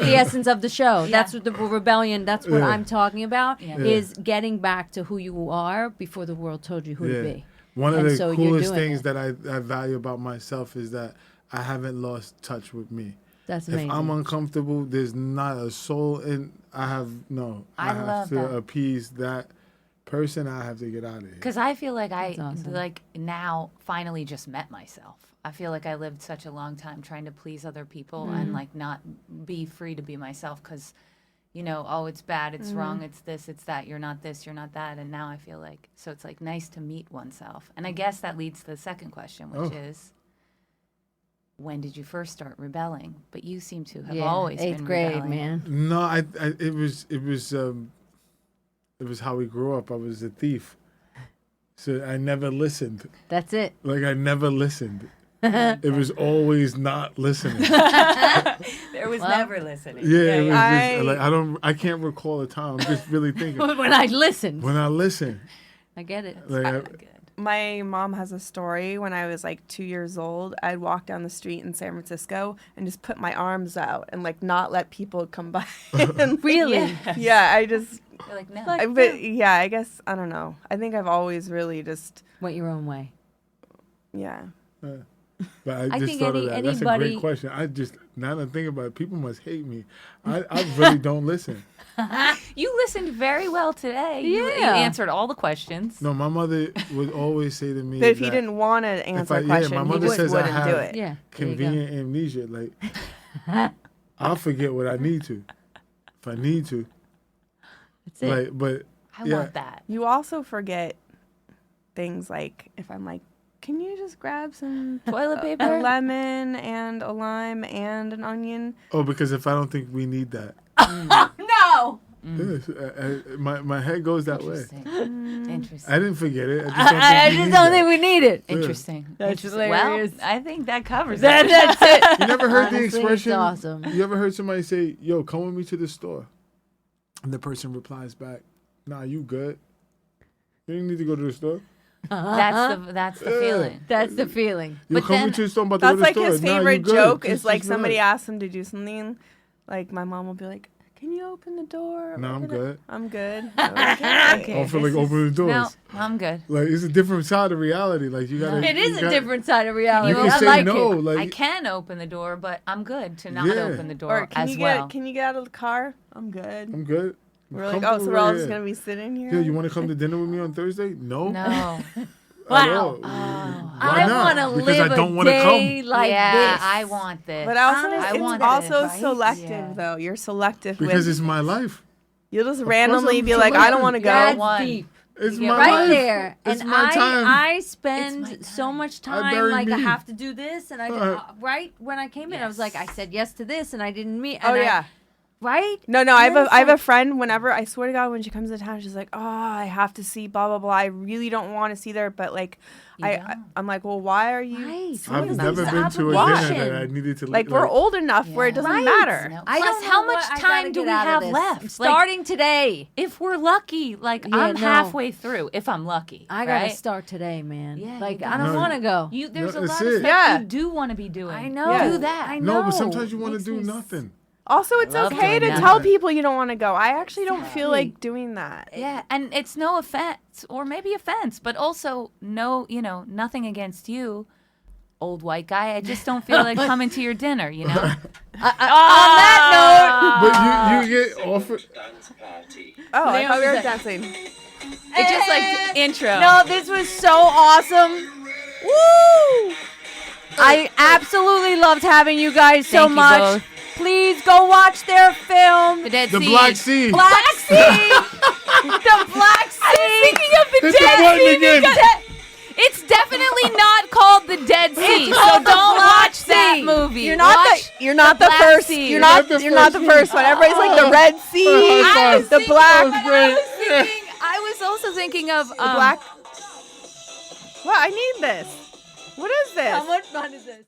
B: the essence of the show.
C: Yeah.
B: That's what the rebellion. That's what
A: Yeah.
B: I'm talking about.
C: Yeah.
B: Is getting back to who you are before the world told you who to be.
A: One of
B: And
A: the
B: so you're
A: coolest
B: doing
A: things
B: it.
A: that I value about myself is that I haven't lost touch with me.
B: That's
A: If
B: amazing.
A: I'm uncomfortable, there's not a soul in. I have
C: I
A: have
C: love
A: to
C: that.
A: appease that person. I have to get out of here.
C: Because I feel like
B: That's awesome.
C: like now finally just met myself. I feel like I lived such a long time trying to please other people and like not be free to be myself because, oh, it's bad, it's wrong, it's this, it's that, you're not this, you're not that. And now I feel like, so it's like nice to meet oneself. And I guess that leads to the second question, which is, when did you first start rebelling? But you seem to have always
B: eighth
C: been
B: grade,
C: rebelling.
B: man.
A: No, it was how we grew up. I was a thief, so I never listened.
B: That's it.
A: Like I never listened. It was always not listening.
C: There was never listening.
A: Yeah, it was
E: I-
A: just, like I can't recall a time. I'm just really thinking
B: When I listened,
A: when I listen.
B: I get it.
A: Like
C: Good.
E: My mom has a story. When I was like 2 years old, I'd walk down the street in San Francisco and just put my arms out and like not let people come by. And,
B: Really?
E: yeah, I just.
C: You're like, no.
E: But yeah, I guess I don't know. I think I've always really just
B: Went your own way.
E: yeah.
A: But I
B: I
A: just
B: think
A: thought of that. That's a
B: anybody-
A: great question. Now that I think about it, people must hate me. I really don't listen.
C: You listened very well today. You
B: Yeah.
C: answered all the questions.
A: No, my mother would always say to me
E: But if he
A: that
E: didn't want to answer
A: I-
E: a
A: yeah,
E: question,
A: my
E: he
A: mother
E: just
A: says I
E: wouldn't do
A: have-
E: it.
B: Yeah.
A: convenient amnesia. Like I'll forget what I need to. If I need to.
B: That's it.
A: Like but
C: I
A: yeah.
C: want that.
E: You also forget things like if I'm like, can you just grab some
C: Toilet
E: a
C: paper?
E: lemon and a lime and an onion?
A: Oh, because if I don't think we need that.
B: No.
A: Yes, my head goes that way.
C: Interesting. Interesting.
A: I didn't forget it.
B: I just don't think we need it.
C: Interesting.
B: That's
C: Interesting.
B: hilarious.
C: Well, I think that covers
B: That's
C: it.
B: it.
A: You never heard the
B: Honestly, it's
A: expression?
B: awesome.
A: You ever heard somebody say, "Yo, come with me to the store," and the person replies back, "Nah, you good. You don't need to go to the store.
C: That's the feeling.
B: That's the feeling.
A: You
C: But
A: come
C: then-
A: with me to the store. I'm about to go
E: That's
A: to
E: like
A: the store.
E: his
A: Nah, you
E: favorite
A: good.
E: joke
A: Just-
E: is like
A: just
E: somebody
A: relax.
E: asks him to do something. Like my mom will be like, "Can you open the door?"
A: No, I'm
E: Open it."
A: good.
E: I'm good.
A: I
E: Okay.
A: don't feel like opening the
C: No,
A: doors.
C: I'm good.
A: Like it's a different side of reality. Like you gotta.
B: It is
A: you
B: a
A: got-
B: different side of reality.
A: You can
B: I
A: say
B: like
A: no.
B: it.
A: Like
C: I can open the door, but I'm good to not
A: Yeah.
C: open the door
E: Or can
C: as
E: you
C: well.
E: get get out of the car? I'm good.
A: I'm good.
E: We're like,
A: Comfortable
E: oh, so we're all
A: right
E: just
A: here.
E: gonna be sitting here.
A: Yeah, you want to come to dinner with me on Thursday? No.
C: No.
A: At
B: Wow.
A: all. Why
B: I
A: not?
B: want to
A: Because
B: live
A: I don't
B: a
A: wanna
B: day
A: come.
B: like
C: yeah,
B: this.
C: I want this.
E: But also,
B: Honestly,
C: I
E: it's
C: want
E: also
C: this, right?
E: selective
C: Yeah.
E: though. You're selective
A: Because
E: with.
A: it's my life.
E: You'll just randomly
A: I'm
E: be like, I don't
A: selective.
E: want to go.
B: That's
C: One.
B: deep.
A: It's
C: get
A: my
B: Right
A: life.
B: there.
A: It's
B: And
A: my time.
B: I spend
C: It's my
B: so
C: time.
B: much
A: I
B: time
A: bury
B: like I
A: me.
B: have to do this and I right when I came in I was like I said yes to this and I didn't meet
E: Oh
B: and
E: yeah.
B: right?
E: No, I have
B: Yes,
E: a I have
B: so-
E: a friend. Whenever I swear to God, when she comes to town, she's like, "Oh, I have to see blah blah blah. I really don't want to see there, but like, I'm like, well, why are you?
B: Right.
E: so
A: I've
B: What is
A: never
B: this
A: been to a
B: obligation?
A: dinner that I needed to
E: Like we're old enough where it doesn't
B: Right.
E: matter.
C: No.
B: I
C: Plus,
B: don't know
C: how much
B: what- I
C: time
B: gotta
C: do
B: get
C: we
B: out of
C: have
B: this.
C: left? Like,
B: Starting today.
C: if we're lucky, like
B: Yeah,
C: I'm
B: no.
C: halfway through. If I'm lucky,
B: I gotta
C: right?
B: start today, man.
C: Yeah,
B: like
C: you
B: I don't
A: gotta.
B: want to go.
C: You there's
A: No,
C: a
A: that's
C: lot of
A: it.
C: stuff
E: Yeah.
C: you do want to be doing.
B: I know.
E: Yeah.
C: Do that.
B: I know.
A: No, but sometimes you want to
C: Makes
A: do
C: me
A: nothing.
E: Also, it's
C: love
E: okay to
C: doing
E: tell
A: that.
E: people you don't want to go. I actually don't feel
B: Exactly.
E: like doing that.
C: Yeah, and it's no offense, or maybe offense, but also nothing against you, old white guy. I just don't feel like coming to your dinner, you know?
B: On that
A: But you get offered.
E: Oh, I
B: Leon
E: thought we were
B: said-
E: dancing.
C: It's just like intro.
B: note, no, this was so awesome. Woo! I absolutely loved having you guys so
C: Thank you
B: much.
C: both.
B: Please go watch their film.
C: The Dead
A: The
C: Sea.
A: Black Sea.
B: Black Sea. The Black Sea.
C: Thinking of the
A: Hit the
C: Dead
A: button
C: Sea.
A: again.
C: It's Dead definitely not called the Dead Sea, so don't watch that movie.
E: You're not the
C: Black
E: first.
C: Sea.
E: You're not the first one. Everybody's like the Red Sea, the Black.
C: I was also thinking of
E: Black. What? I need this. What is this?
B: How much fun is this?